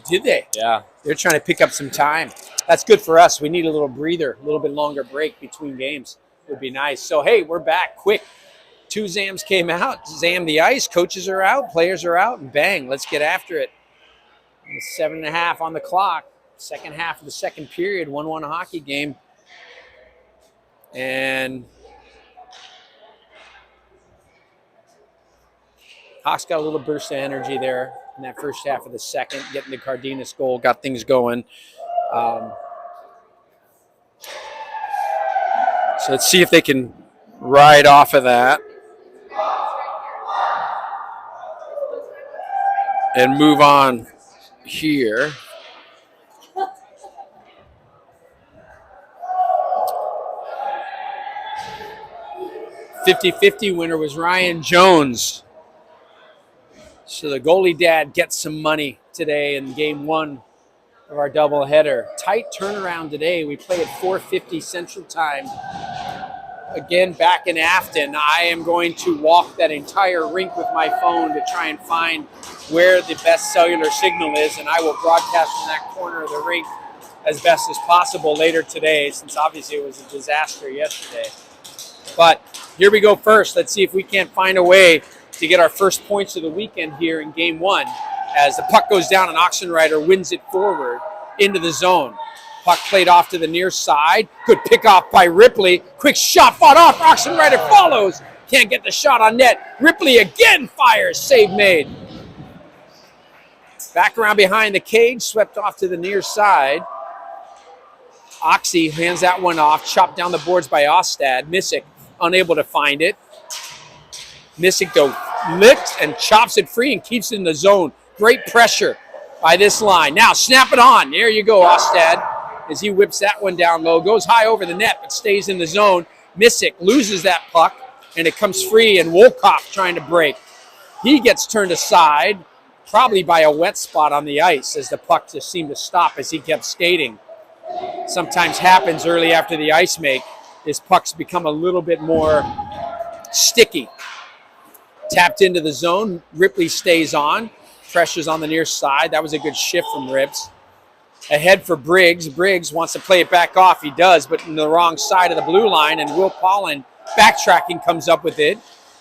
Did they? Yeah. They're trying to pick up some time. That's good for us. We need a little breather, a little bit longer break between games. Would be nice. So, hey, we're back quick. 2 Zams came out. Zam the ice. Coaches are out. Players are out. And bang, let's get after it. 7.5 on the clock. Second half of the second period. 1-1 hockey game. And Hawks got a little burst of energy there in that first half of the second, getting the Cardenas goal, got things going. So let's see if they can ride off of that and move on here. .50 winner was Ryan Jones. So the goalie dad gets some money today in game 1 of our doubleheader. Tight turnaround today. We play at 4:50 Central Time. Again, back in Affton. I am going to walk that entire rink with my phone to try and find where the best cellular signal is, and I will broadcast from that corner of the rink as best as possible later today, since obviously it was a disaster yesterday. But here we go first. Let's see if we can't find a way to get our first points of the weekend here in game 1. As the puck goes down and Oxenrider wins it forward into the zone. Puck played off to the near side. Good pick off by Ripley. Quick shot fought off. Oxenrider follows. Can't get the shot on net. Ripley again fires. Save made. Back around behind the cage. Swept off to the near side. Oxy hands that one off. Chopped down the boards by Ostad. Missick unable to find it. Missick though lifts and chops it free and keeps it in the zone. Great pressure by this line. Now snap it on. There you go, Ostad, as he whips that one down low. Goes high over the net, but stays in the zone. Missick loses that puck, and it comes free, and Wolkoff trying to break. He gets turned aside, probably by a wet spot on the ice, as the puck just seemed to stop as he kept skating. Sometimes happens early after the ice make. His pucks become a little bit more sticky. Tapped into the zone. Ripley stays on. Pressures on the near side. That was a good shift from Rips. Ahead for Briggs. Briggs wants to play it back off. He does, but in the wrong side of the blue line. And Will Paulin, backtracking, comes up with it.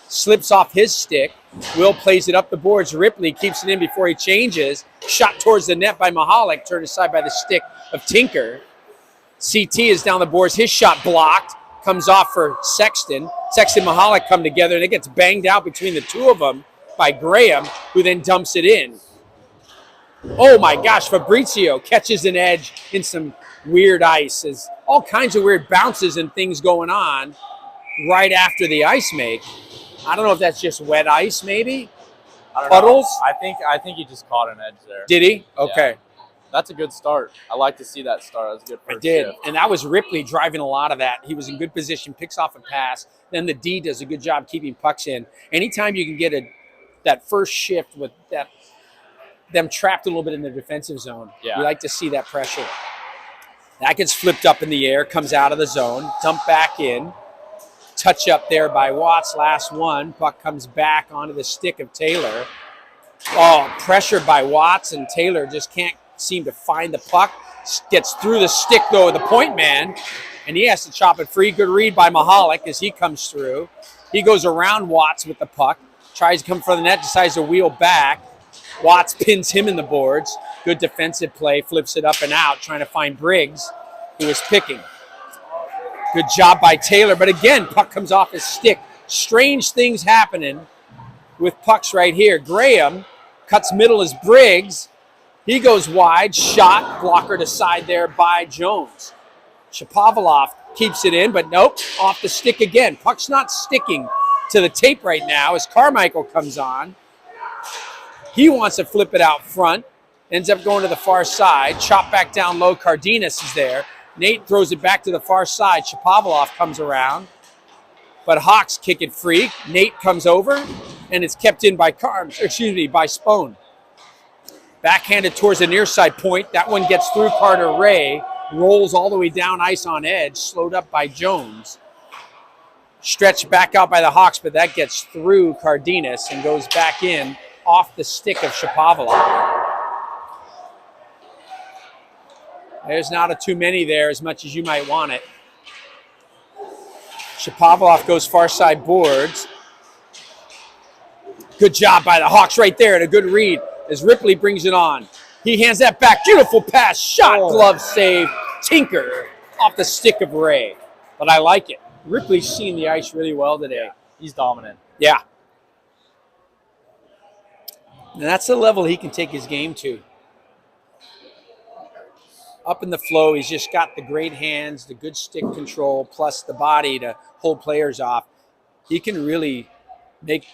Slips off his stick. Will plays it up the boards. Ripley keeps it in before he changes. Shot towards the net by Mahalik. Turned aside by the stick of Tinker. CT is down the boards. His shot blocked. Comes off for Sexton. Sexton and Mahalik come together, and it gets banged out between the two of them by Graham, who then dumps it in. Oh my gosh, Fabrizio catches an edge in some weird ice. There's all kinds of weird bounces and things going on right after the ice make. I don't know if that's just wet ice, maybe? I don't Puddles? know. I think he just caught an edge there. Did he? Okay. Yeah. That's a good start. I like to see that start. That was good. I did. And that was Ripley driving a lot of that. He was in good position, picks off a pass. Then the D does a good job keeping pucks in. Anytime you can get that first shift with them trapped a little bit in the defensive zone, yeah, we like to see that pressure. That gets flipped up in the air, comes out of the zone, dump back in. Touch up there by Watts, last one. Puck comes back onto the stick of Taylor. Oh, pressured by Watts, and Taylor just can't seem to find the puck. Gets through the stick, though, of the point man, and he has to chop it free. Good read by Mahalik as he comes through. He goes around Watts with the puck, tries to come for the net, decides to wheel back. Watts pins him in the boards. Good defensive play, flips it up and out, trying to find Briggs, who is picking. Good job by Taylor, but again, puck comes off his stick. Strange things happening with pucks right here. Graham cuts middle as Briggs. He goes wide, shot, blocker to side there by Jones. Shapovalov keeps it in, but nope, off the stick again. Puck's not sticking to the tape right now as Carmichael comes on. He wants to flip it out front, ends up going to the far side. Chop back down low, Cardenas is there. Nate throws it back to the far side. Shapovalov comes around, but Hawks kick it free. Nate comes over, and it's kept in by by Spone. Backhanded towards the near side point. That one gets through Carter Ray, rolls all the way down ice on edge, slowed up by Jones. Stretched back out by the Hawks, but that gets through Cardenas and goes back in off the stick of Shapovalov. There's not a too many there as much as you might want it. Shapovalov goes far side boards. Good job by the Hawks right there and a good read as Ripley brings it on. He hands that back. Beautiful pass. Shot, glove save. Tinker off the stick of Ray. But I like it. Ripley's seen the ice really well today. Yeah, he's dominant. Yeah. And that's the level he can take his game to. Up in the flow, he's just got the great hands, the good stick control, plus the body to hold players off. He can really make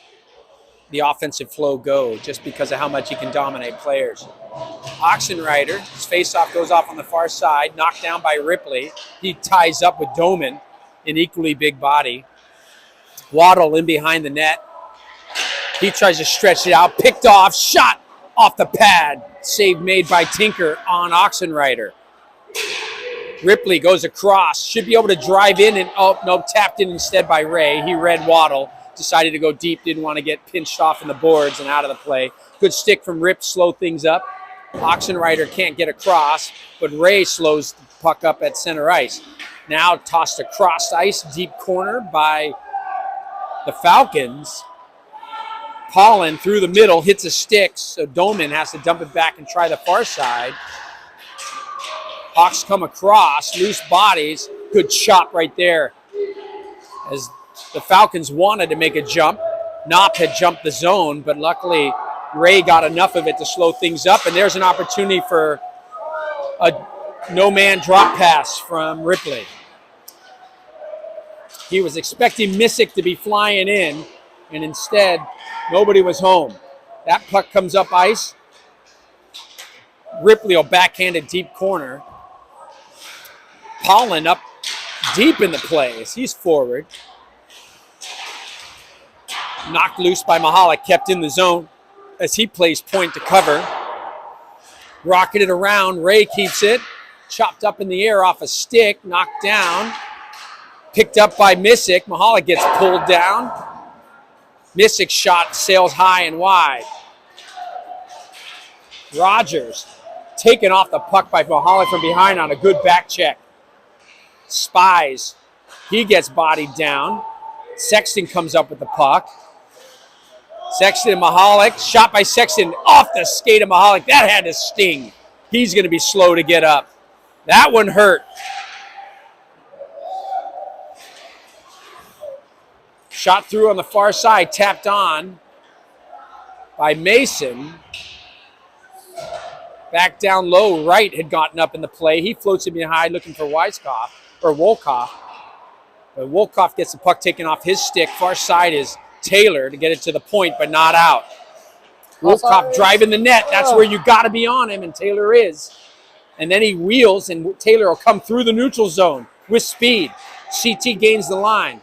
the offensive flow go just because of how much he can dominate players. Oxenrider, his faceoff goes off on the far side, knocked down by Ripley. He ties up with Doman, an equally big body. Waddle in behind the net. He tries to stretch it out, picked off, shot off the pad. Save made by Tinker on Oxenrider. Ripley goes across, should be able to drive in, and oh, no, tapped in instead by Ray. He read Waddle, decided to go deep, didn't want to get pinched off in the boards and out of the play. Good stick from Rip, slow things up. Oxenrider can't get across, but Ray slows the puck up at center ice. Now tossed across ice, deep corner by the Falcons. Pollen through the middle, hits a stick, so Doman has to dump it back and try the far side. Hawks come across, loose bodies, good chop right there. As the Falcons wanted to make a jump, Knopp had jumped the zone, but luckily Ray got enough of it to slow things up, and there's an opportunity for a no-man drop pass from Ripley. He was expecting Missick to be flying in, and instead, nobody was home. That puck comes up ice. Ripley will backhand it deep corner. Pollen up deep in the play as he's forward. Knocked loose by Mahalik, kept in the zone as he plays point to cover. Rocketed around, Ray keeps it. Chopped up in the air off a stick, knocked down. Picked up by Missick. Mahalik gets pulled down. Missick's shot sails high and wide. Rogers taken off the puck by Mahalik from behind on a good back check. Spies. He gets bodied down. Sexton comes up with the puck. Sexton and Mahalik. Shot by Sexton off the skate of Mahalik. That had to sting. He's going to be slow to get up. That one hurt. Shot through on the far side. Tapped on by Mason. Back down low. Wright had gotten up in the play. He floats it behind looking for Wolkoff. But Wolkoff gets the puck taken off his stick. Far side is Taylor to get it to the point, but not out. Wolkoff driving the net. That's where you got to be on him, and Taylor is. And then he wheels, and Taylor will come through the neutral zone with speed. CT gains the line.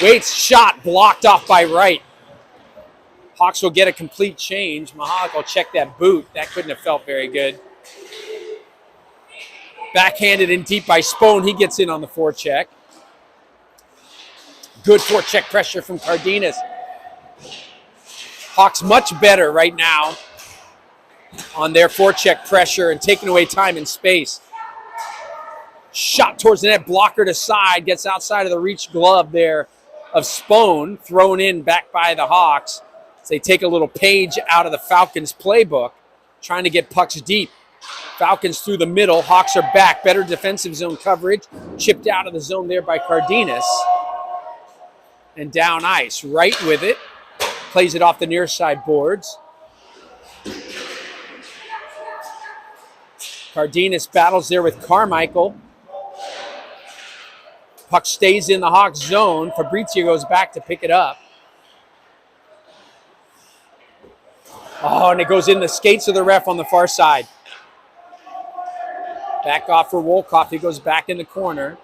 Waits, shot blocked off by Wright. Hawks will get a complete change. Mahalik will check that boot. That couldn't have felt very good. Backhanded in deep by Spohn. He gets in on the forecheck. Good forecheck pressure from Cardenas. Hawks much better right now on their forecheck pressure and taking away time and space. Shot towards the net, blocker to side, gets outside of the reach glove there of Spohn, thrown in back by the Hawks. As they take a little page out of the Falcons playbook, trying to get pucks deep. Falcons through the middle, Hawks are back, better defensive zone coverage, chipped out of the zone there by Cardenas. And down ice, Wright with it, plays it off the near side boards. Cardenas battles there with Carmichael. Puck stays in the Hawks zone. Fabrizio goes back to pick it up. Oh, and it goes in the skates of the ref on the far side. Back off for Wolkoff. He goes back in the corner.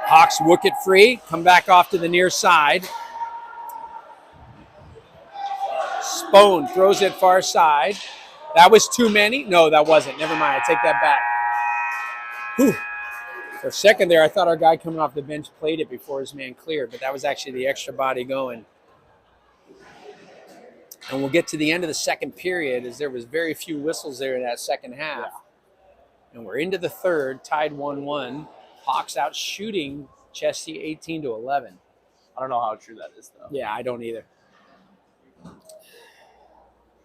Hawks wook it free. Come back off to the near side. Spohn throws it far side. That was too many? No, that wasn't. Never mind. I take that back. Whew. For a second there, I thought our guy coming off the bench played it before his man cleared, but that was actually the extra body going. And we'll get to the end of the second period, as there was very few whistles there in that second half. Yeah. And we're into the third, tied 1-1. Hawks out shooting Chesty 18-11. I don't know how true that is, though. Yeah, I don't either.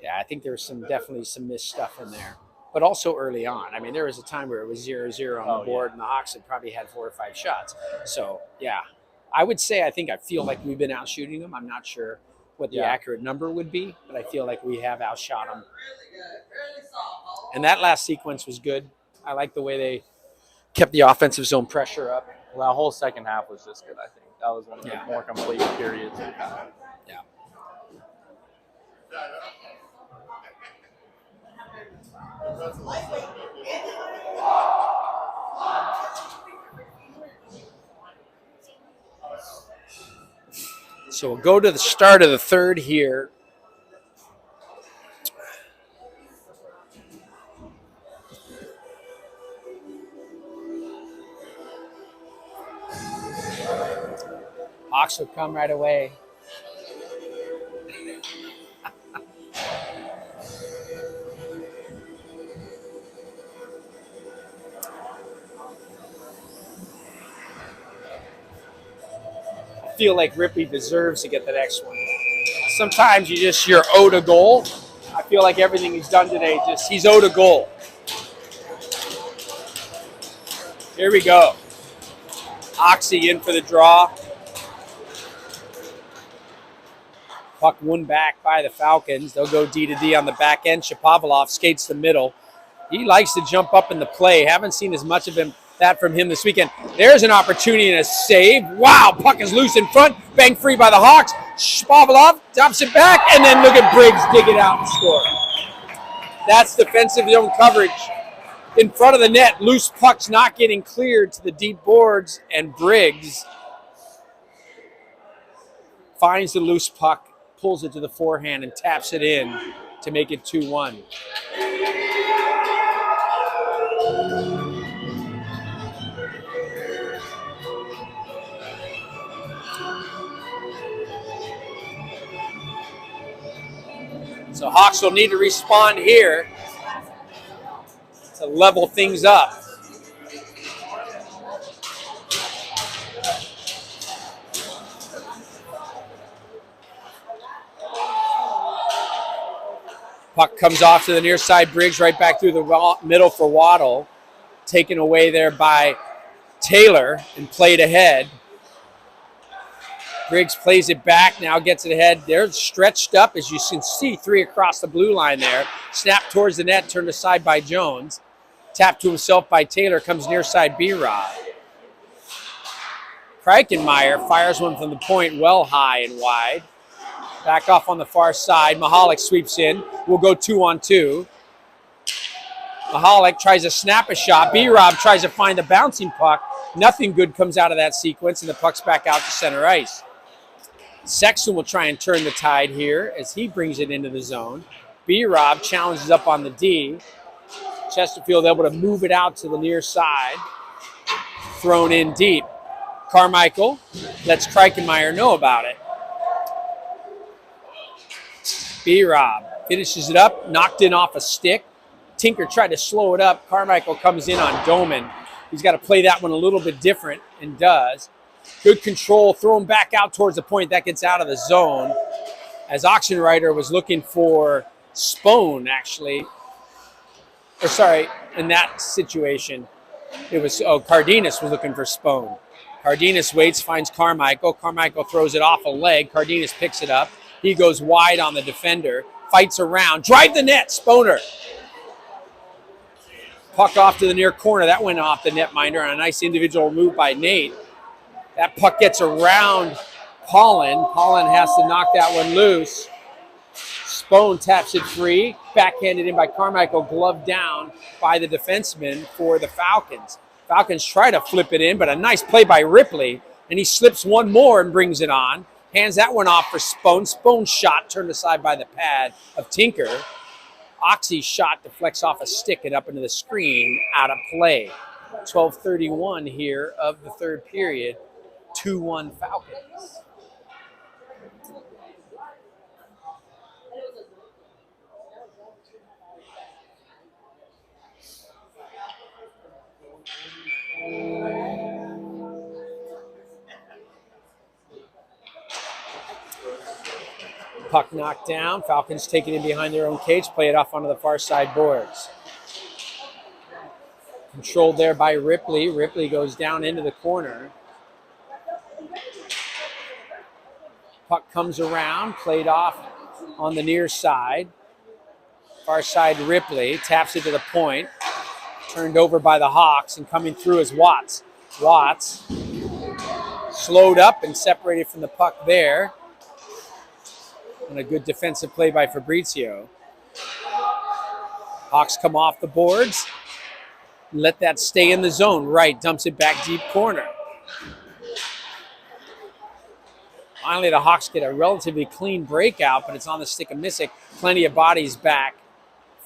Yeah, I think there was definitely some missed stuff in there. But also early on. I mean, there was a time where it was 0-0 on the board, and the Hawks had probably had 4 or 5 shots. So, yeah. I would say I feel like we've been out shooting them. I'm not sure what the accurate number would be, but I feel like we have outshot them. And that last sequence was good. I like the way they kept the offensive zone pressure up. Well, that whole second half was just good, I think. That was one of the more complete periods we've had. Yeah. So we'll go to the start of the third here. Hawks will come right away. I feel like Ripley deserves to get the next one. Sometimes you're owed a goal. I feel like everything he's done today, he's owed a goal. Here we go. Oxy in for the draw. Puck won back by the Falcons. They'll go D to D on the back end. Shapovalov skates the middle. He likes to jump up in the play. Haven't seen as much of that from him this weekend. There's an opportunity and a save. Wow, puck is loose in front. Bang free by the Hawks. Shapovalov drops it back, and then look at Briggs dig it out and score. That's defensive zone coverage. In front of the net, loose puck's not getting cleared to the deep boards, and Briggs finds the loose puck, pulls it to the forehand, and taps it in to make it 2-1. So Hawks will need to respond here to level things up. Puck comes off to the near side. Briggs right back through the middle for Waddle. Taken away there by Taylor and played ahead. Briggs plays it back, now gets it ahead. They're stretched up, as you can see, 3 across the blue line there. Snap towards the net, turned aside by Jones. Tapped to himself by Taylor, comes near side B-Rod. Kreichenmeyer fires one from the point well high and wide. Back off on the far side. Mahalik sweeps in. We'll go 2-on-2. Mahalik tries to snap a shot. B-Rob tries to find the bouncing puck. Nothing good comes out of that sequence, and the puck's back out to center ice. Sexton will try and turn the tide here as he brings it into the zone. B-Rob challenges up on the D. Chesterfield able to move it out to the near side. Thrown in deep. Carmichael lets Kreichenmeyer know about it. B-Rob finishes it up, knocked in off a stick. Tinker tried to slow it up. Carmichael comes in on Doman. He's got to play that one a little bit different, and does. Good control, throw him back out towards the point. That gets out of the zone. As Oxenreiter was looking for Spone, actually. Or sorry, in that situation, it was, Cardenas was looking for Spone. Cardenas waits, finds Carmichael. Carmichael throws it off a leg. Cardenas picks it up. He goes wide on the defender, fights around, drive the net, Sponer. Puck off to the near corner. That went off the netminder on a nice individual move by Nate. That puck gets around Paulin. Paulin has to knock that one loose. Spone taps it free. Backhanded in by Carmichael, gloved down by the defenseman for the Falcons. Falcons try to flip it in, but a nice play by Ripley. And he slips one more and brings it on. Hands that one off for Spone. Spone's shot turned aside by the pad of Tinker. Oxy's shot deflects off a stick and up into the screen, out of play. 12:31 here of the third period. 2-1 Falcons. Puck knocked down. Falcons take it in behind their own cage, play it off onto the far side boards. Controlled there by Ripley. Ripley goes down into the corner. Puck comes around, played off on the near side. Far side Ripley taps it to the point. Turned over by the Hawks, and coming through is Watts. Watts slowed up and separated from the puck there. And a good defensive play by Fabrizio. Hawks come off the boards. Let that stay in the zone. Right, dumps it back deep corner. Finally, the Hawks get a relatively clean breakout, but it's on the stick of Missick. Plenty of bodies back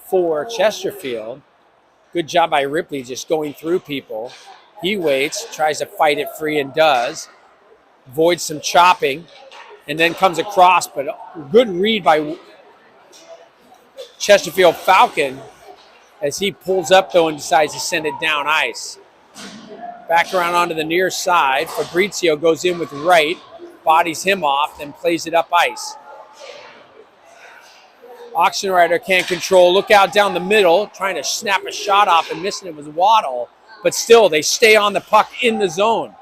for Chesterfield. Good job by Ripley just going through people. He waits, tries to fight it free and does. Avoids some chopping and then comes across, but good read by Chesterfield Falcon as he pulls up, though, and decides to send it down ice. Back around onto the near side. Fabrizio goes in with right, bodies him off, then plays it up ice. Auction Rider can't control. Look out down the middle, trying to snap a shot off and missing it was Waddle. But still, they stay on the puck in the zone.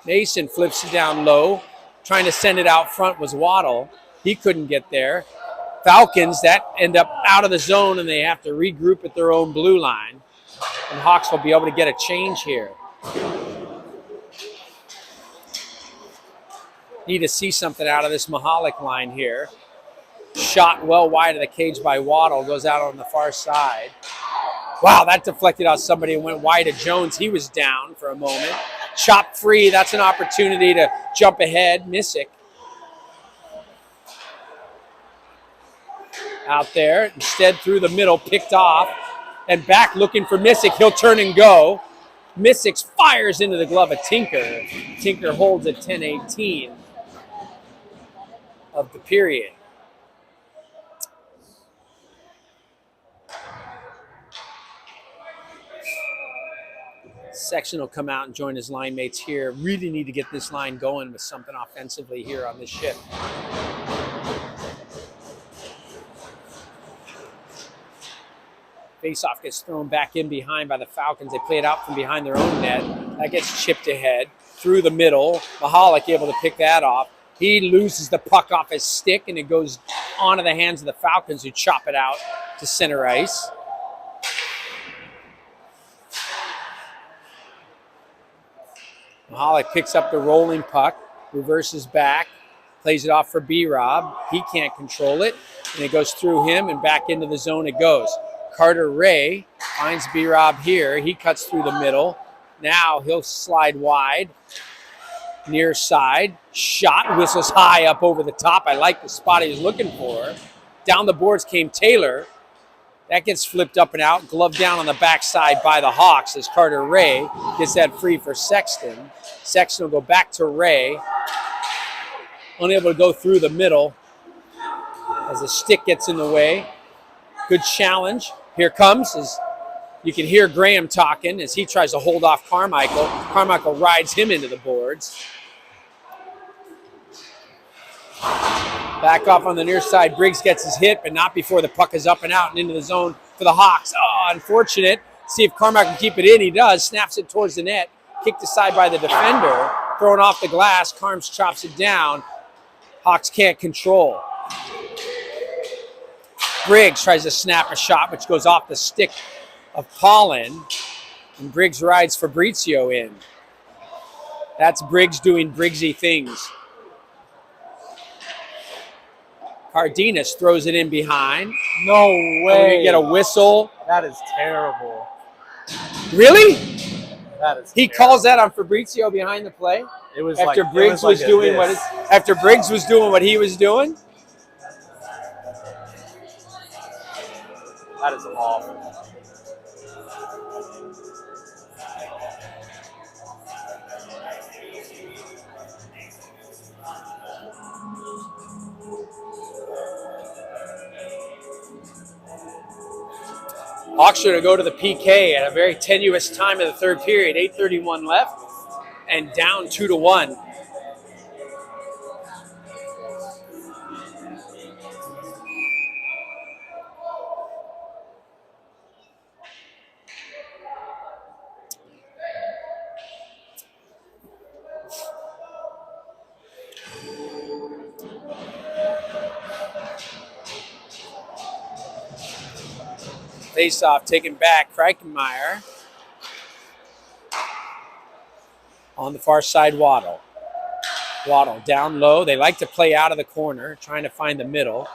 Mason flips it down low. Trying to send it out front was Waddle. He couldn't get there. Falcons, that end up out of the zone, and they have to regroup at their own blue line. And Hawks will be able to get a change here. Need to see something out of this Mahalik line here. Shot well wide of the cage by Waddle. Goes out on the far side. Wow, that deflected out somebody and went wide of Jones. He was down for a moment. Chop free. That's an opportunity to jump ahead. Missick out there. Instead through the middle, picked off. And back looking for Missick. He'll turn and go. Missick fires into the glove of Tinker. Tinker holds at 10:18 of the period. Section will come out and join his line mates here. Really need to get this line going with something offensively here on this shift. Faceoff gets thrown back in behind by the Falcons. They play it out from behind their own net. That gets chipped ahead through the middle. Mahalik able to pick that off. He loses the puck off his stick, and it goes onto the hands of the Falcons, who chop it out to center ice. Mahalik picks up the rolling puck, reverses back, plays it off for B-Rob. He can't control it, and it goes through him, and back into the zone it goes. Carter Ray finds B-Rob here. He cuts through the middle. Now he'll slide wide, near side. Shot, whistles high up over the top. I like the spot he was looking for. Down the boards came Taylor. That gets flipped up and out, gloved down on the backside by the Hawks as Carter Ray gets that free for Sexton. Sexton will go back to Ray. Unable to go through the middle as the stick gets in the way. Good challenge. Here comes, as you can hear Graham talking as he tries to hold off Carmichael. Carmichael rides him into the boards. Back off on the near side. Briggs gets his hit, but not before the puck is up and out and into the zone for the Hawks. Oh, unfortunate. See if Carmichael can keep it in. He does. Snaps it towards the net. Kicked aside by the defender. Thrown off the glass. Carms chops it down. Hawks can't control. Briggs tries to snap a shot, which goes off the stick of Paulin. And Briggs rides Fabrizio in. That's Briggs doing Briggsy things. Cardenas throws it in behind. No way. We get a whistle. That is terrible. Really? That is. He terrible. calls that on Fabrizio behind the play. It was after like, Briggs was doing what after Briggs was doing what he was doing. That is awful. Hawks are to go to the PK at a very tenuous time of the third period. 8:31 left and down 2-1. Face-off taken back. Kreikmeyer. On the far side, Waddle. Waddle down low. They like to play out of the corner, trying to find the middle.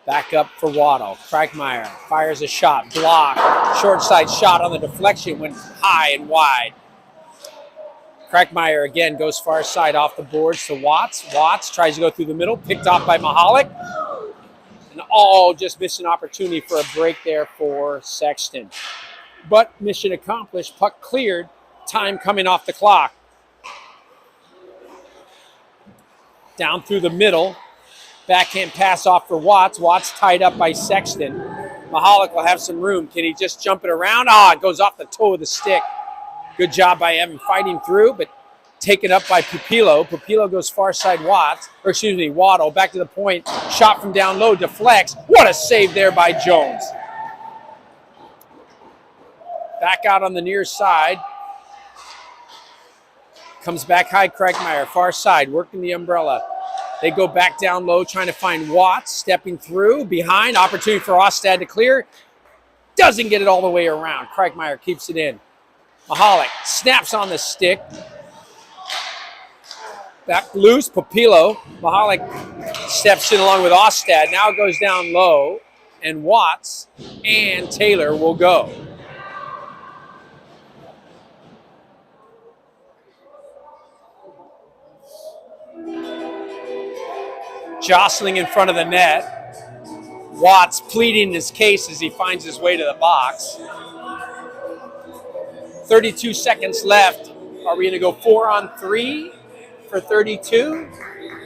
Back up for Waddle. Kreikmeyer fires a shot. Block. Short side shot on the deflection. Went high and wide. Kreikmeyer again goes far side off the boards to Watts. Watts tries to go through the middle. Picked off by Mahalik. And all just missed an opportunity for a break there for Sexton. But mission accomplished. Puck cleared. Time coming off the clock. Down through the middle. Backhand pass off for Watts. Watts tied up by Sexton. Mahalik will have some room. Can he just jump it around? It goes off the toe of the stick. Good job by Evan fighting through, but taken up by Pupillo. Pupillo goes far side Waddle. Back to the point. Shot from down low. Deflects. What a save there by Jones. Back out on the near side. Comes back high, Kreikmeyer. Far side, working the umbrella. They go back down low, trying to find Watts, stepping through, behind, opportunity for Ostad to clear. Doesn't get it all the way around. Kreikmeyer keeps it in. Mahalik snaps on the stick. Back loose, Pupillo. Mahalik steps in along with Ostad. Now it goes down low, and Watts and Taylor will go. Jostling in front of the net. Watts pleading his case as he finds his way to the box. 32 seconds left. Are we going to go 4-on-3 for 32?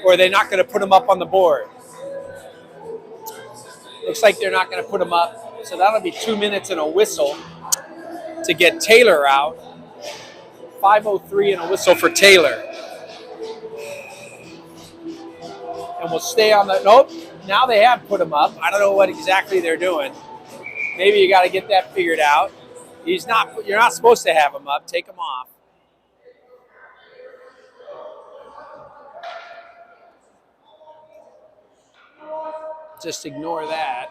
Or are they not going to put him up on the board? Looks like they're not going to put him up. So that'll be 2 minutes and a whistle to get Taylor out. 5:03 and a whistle for Taylor. And we'll stay on the, nope, now they have put him up. I don't know what exactly they're doing. Maybe you got to get that figured out. You're not supposed to have him up. Take him off. Just ignore that.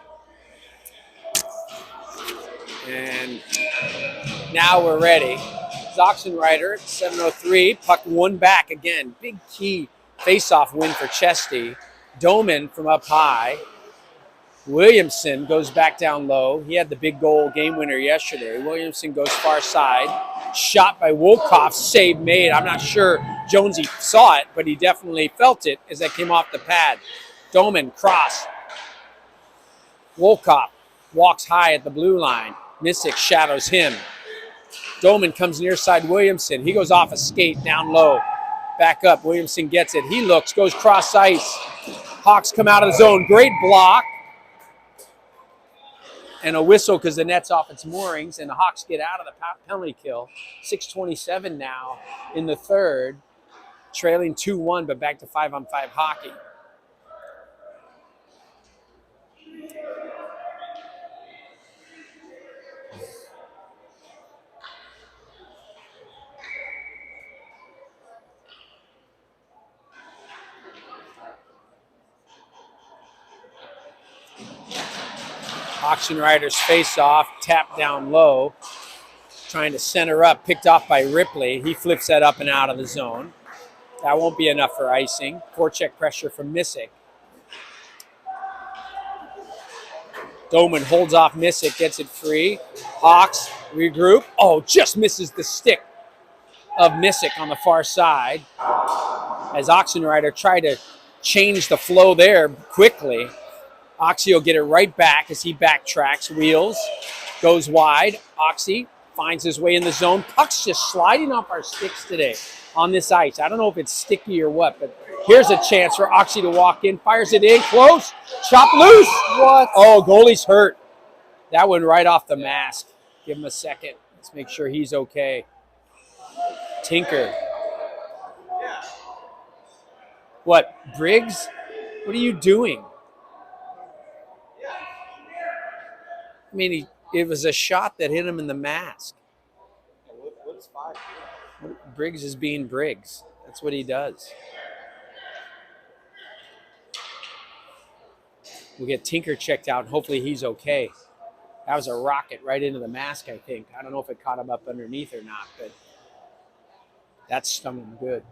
And now we're ready. Oxenrider at 7:03. Puck one back again. Big key face-off win for Chesty. Doman from up high. Williamson goes back down low. He had the big goal game winner yesterday. Williamson goes far side. Shot by Wolkoff. Save made. I'm not sure Jonesy saw it, but he definitely felt it as that came off the pad. Doman cross. Wolkoff walks high at the blue line. Missick shadows him. Doman comes near side Williamson. He goes off a skate down low. Back up. Williamson gets it. He looks, goes cross ice. Hawks come out of the zone. Great block. And a whistle because the net's off its moorings, and the Hawks get out of the penalty kill. 6:27 now in the third. Trailing 2-1, but back to 5-on-5 hockey. Auction Riders face off, tap down low, trying to center up, picked off by Ripley. He flips that up and out of the zone. That won't be enough for icing. Forecheck pressure from Missick. Doman holds off Missick, gets it free. Hawks regroup. Oh, just misses the stick of Missick on the far side. As Oxenrider tried to change the flow there quickly. Oxy will get it right back as he backtracks, wheels, goes wide. Oxy finds his way in the zone. Puck's just sliding off our sticks today on this ice. I don't know if it's sticky or what, but here's a chance for Oxy to walk in. Fires it in, close, chop loose. What? Oh, goalie's hurt. That went right off the mask. Give him a second. Let's make sure he's okay. Tinker. What, Briggs? What are you doing? I mean, it was a shot that hit him in the mask. What is 5? Briggs is being Briggs. That's what he does. We'll get Tinker checked out, and hopefully he's okay. That was a rocket right into the mask, I think. I don't know if it caught him up underneath or not, but that stung him good.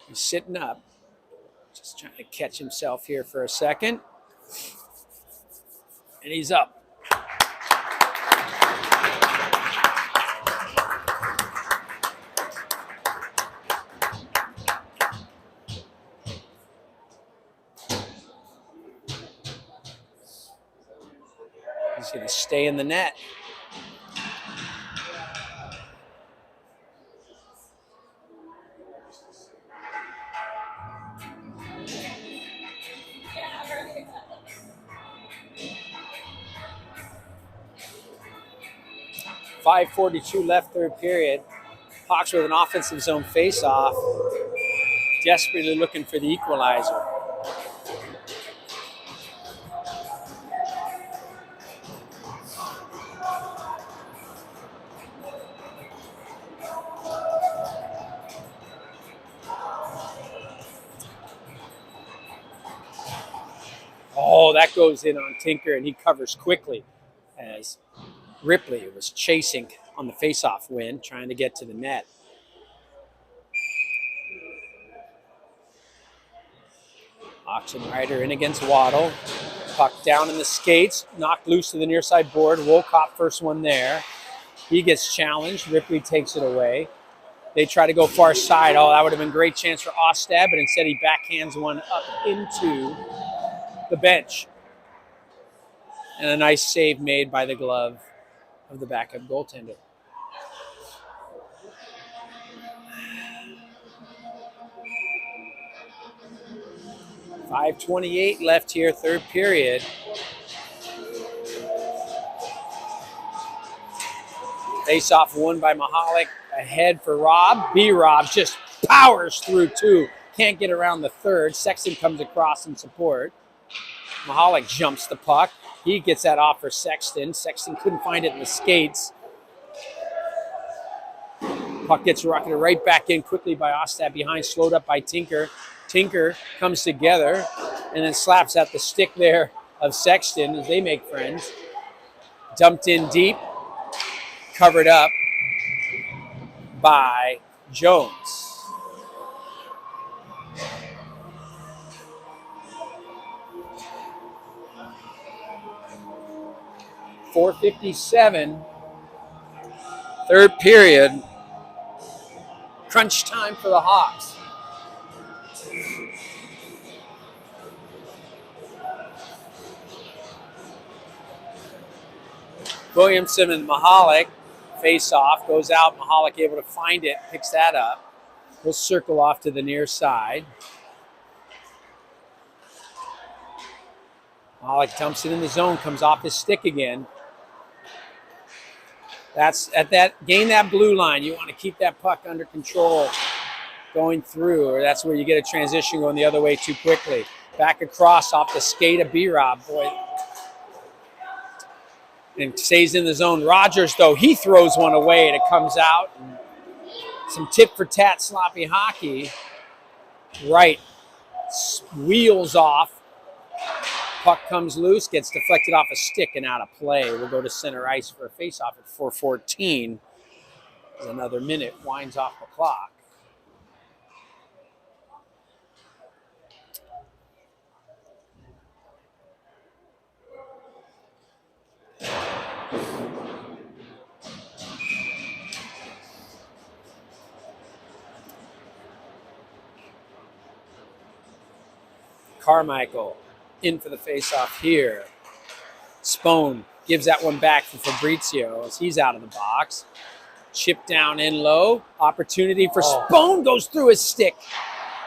He's sitting up, just trying to catch himself here for a second. And he's up. He's going to stay in the net. .542 left, third period. Hawks with an offensive zone face-off, desperately looking for the equalizer. Oh, that goes in on Tinker, and he covers quickly as Ripley was chasing on the face-off win, trying to get to the net. Auction Rider in against Waddle. Puck down in the skates, knocked loose to the near side board. Wolcott first one there. He gets challenged. Ripley takes it away. They try to go far side. Oh, that would have been a great chance for Ostad, but instead he backhands one up into the bench. And a nice save made by the glove of the backup goaltender. .528 left here, third period. Face-off won by Mahalik. Ahead for Rob. B-Rob just powers through two. Can't get around the third. Sexton comes across in support. Mahalik jumps the puck. He gets that off for Sexton. Sexton couldn't find it in the skates. Puck gets rocketed right back in quickly by Ostad behind, slowed up by Tinker. Tinker comes together and then slaps at the stick there of Sexton as they make friends. Dumped in deep, covered up by Jones. .457, third period. Crunch time for the Hawks. Williamson and Mahalik face off, goes out. Mahalik able to find it, picks that up. We'll circle off to the near side. Mahalik dumps it in the zone, comes off his stick again. That's at that, gain that blue line. You want to keep that puck under control going through, or that's where you get a transition going the other way too quickly. Back across off the skate of B-Rob, boy. And stays in the zone. Rogers, though, he throws one away and it comes out. And some tit-for-tat sloppy hockey. Right. Wheels off. Puck comes loose, gets deflected off a stick and out of play. We'll go to center ice for a face-off at 4:14. As another minute winds off the clock. Carmichael in for the face-off here. Spone gives that one back for Fabrizio as he's out of the box. Chip down in low. Opportunity for Spone, goes through his stick.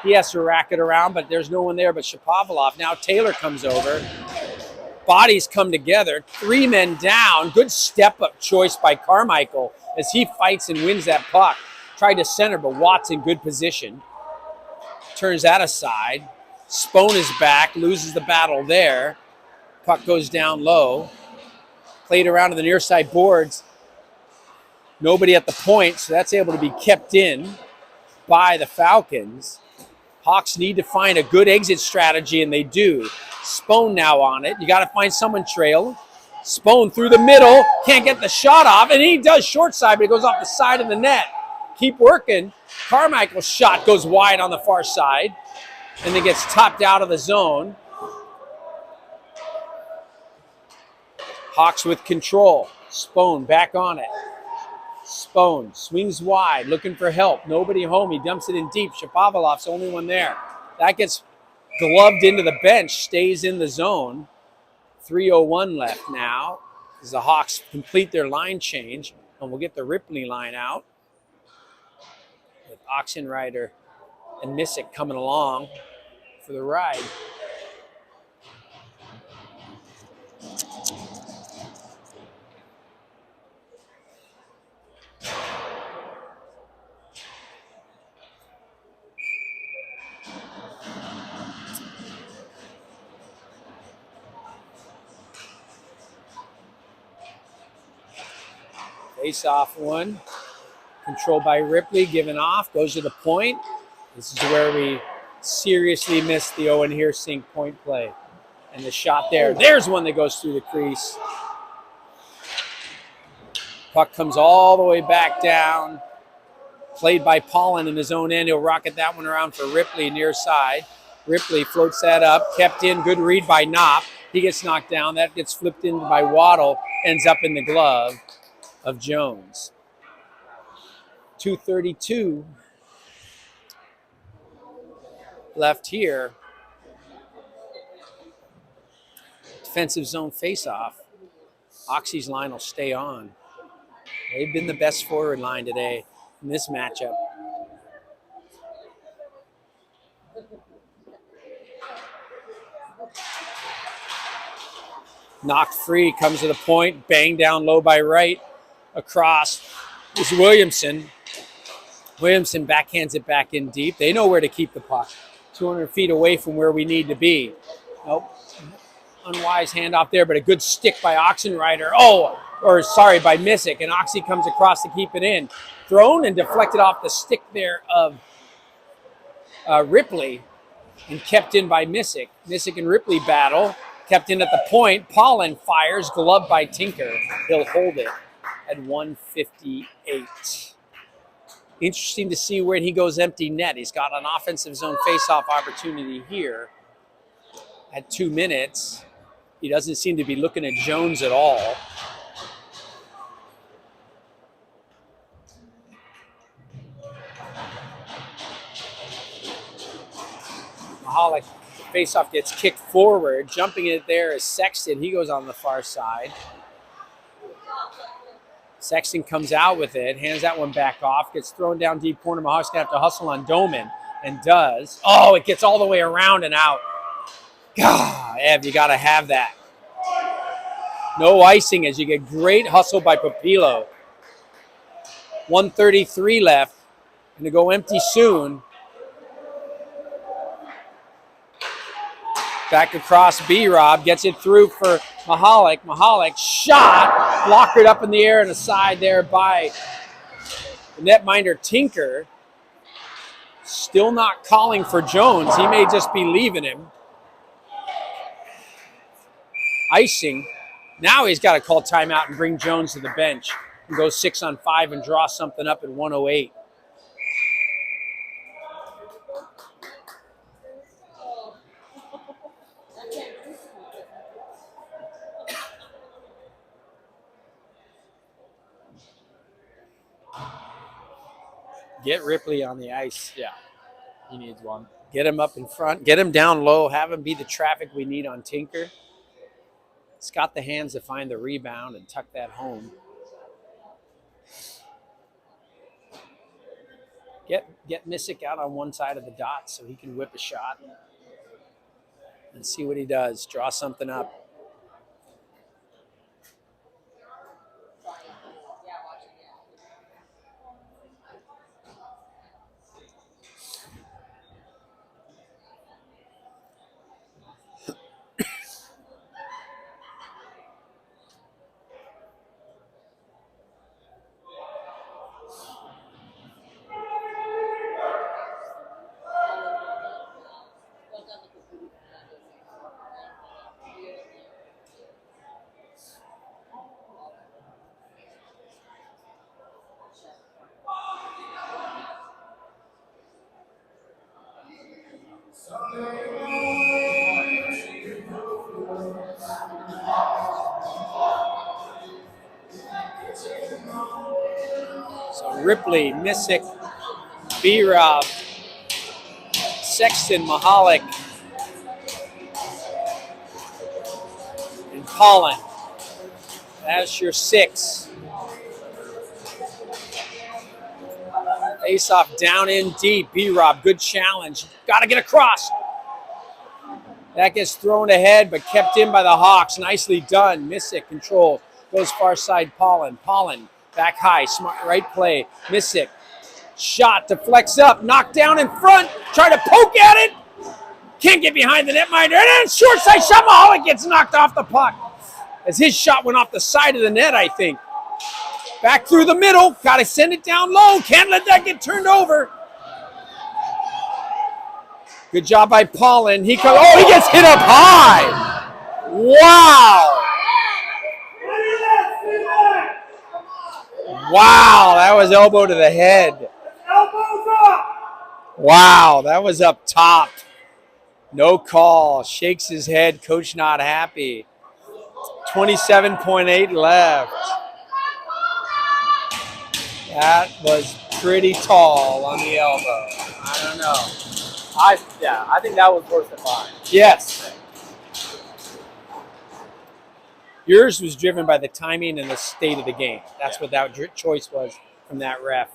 He has to rack it around, but there's no one there but Shapovalov. Now Taylor comes over. Bodies come together. Three men down. Good step-up choice by Carmichael as he fights and wins that puck. Tried to center, but Watt's in good position. turns that aside. Spohn is back, loses the battle there. Puck goes down low. Played around to the near side boards. Nobody at the point, so that's able to be kept in by the Falcons. Hawks need to find a good exit strategy, and they do. Spohn now on it. You got to find someone trail. Spohn through the middle. Can't get the shot off, and he does short side, but it goes off the side of the net. Keep working. Carmichael's shot goes wide on the far side, and then gets topped out of the zone. Hawks with control. Spohn back on it. Spohn swings wide, looking for help. Nobody home. He dumps it in deep. Shapovalov's the only one there. That gets gloved into the bench, stays in the zone. 3:01 left now as the Hawks complete their line change, and we'll get the Ripley line out with Oxenrider and Missick coming along for the ride. Face off one. Controlled by Ripley, given off, goes to the point. This is where we seriously missed the Owen Heersink point play. And the shot there. There's one that goes through the crease. Puck comes all the way back down. Played by Paulin in his own end. He'll rocket that one around for Ripley near side. Ripley floats that up. Kept in. Good read by Knopp. He gets knocked down. That gets flipped in by Waddle. Ends up in the glove of Jones. 2:32 left here. Defensive zone face-off. Oxy's line will stay on. They've been the best forward line today in this matchup. Knocked free, comes to the point, banged down low by right. Across is Williamson. Williamson backhands it back in deep. They know where to keep the puck. 200 feet away from where we need to be. Nope. Unwise handoff there, but a good stick by Oxenrider. By Missick. And Oxy comes across to keep it in. Thrown and deflected off the stick there of Ripley and kept in by Missick. Missick and Ripley battle. Kept in at the point. Paulin fires, gloved by Tinker. He'll hold it at 1:58. Interesting to see when he goes empty net. He's got an offensive zone faceoff opportunity here at 2 minutes. He doesn't seem to be looking at Jones at all. Mahalik, the faceoff gets kicked forward. Jumping it there is Sexton. He goes on the far side. Sexton comes out with it, hands that one back off, gets thrown down deep corner. Mahalik's going to have to hustle on Doman, and does. Oh, it gets all the way around and out. God, Ev, you got to have that. No icing as you get great hustle by Papillo. 1:33 left. Going to go empty soon. Back across B-Rob, gets it through for Mahalik. Mahalik shot, blockered up in the air and aside there by the netminder Tinker. Still not calling for Jones. He may just be leaving him. Icing. Now he's got to call timeout and bring Jones to the bench and go 6-on-5 and draw something up at 1:08. Get Ripley on the ice. Yeah, he needs one. Get him up in front. Get him down low. Have him be the traffic we need on Tinker. He's got the hands to find the rebound and tuck that home. Get Missick out on one side of the dot so he can whip a shot. And see what he does. Draw something up. So Ripley, Missick, B-Rob, Sexton, Mahalik, and Pollen. That's your 6. Face off down in deep. B-Rob, good challenge. Got to get across. That gets thrown ahead, but kept in by the Hawks. Nicely done. Missick control. Goes far side Pollen. Pollen back high. Smart right play. Missick. Shot to flex up. Knocked down in front. Try to poke at it. Can't get behind the netminder. And then short side shot. Mahalik gets knocked off the puck. As his shot went off the side of the net, I think. Back through the middle. Got to send it down low. Can't let that get turned over. Good job by Pollen. He gets hit up high. Wow. Wow, that was elbow to the head. Wow, that was up top. No call. Shakes his head. Coach not happy. 27.8 left. That was pretty tall on the elbow. I don't know. I think that was worse than mine. Yes. Yours was driven by the timing and the state of the game. That's what that choice was from that ref.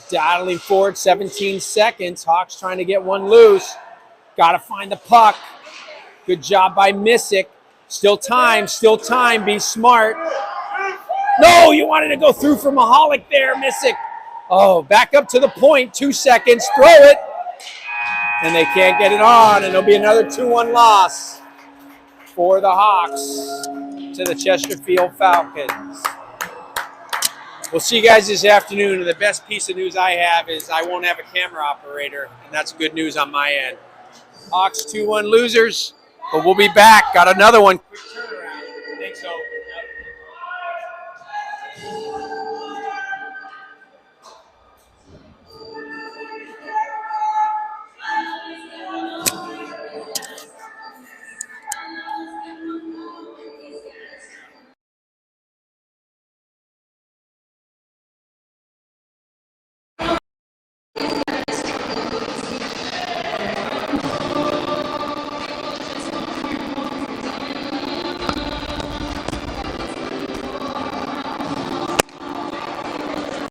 Daddling forward, 17 seconds. Hawks trying to get one loose. Got to find the puck. Good job by Missick. Still time. Be smart. No, you wanted to go through for Mahalik there, Missick. Oh, back up to the point. 2 seconds. Throw it. And they can't get it on. And there'll be another 2-1 loss for the Hawks to the Chesterfield Falcons. We'll see you guys this afternoon. And the best piece of news I have is I won't have a camera operator. And that's good news on my end. Hawks 2-1 losers. But we'll be back. Got another one. Quick turnaround. I think so.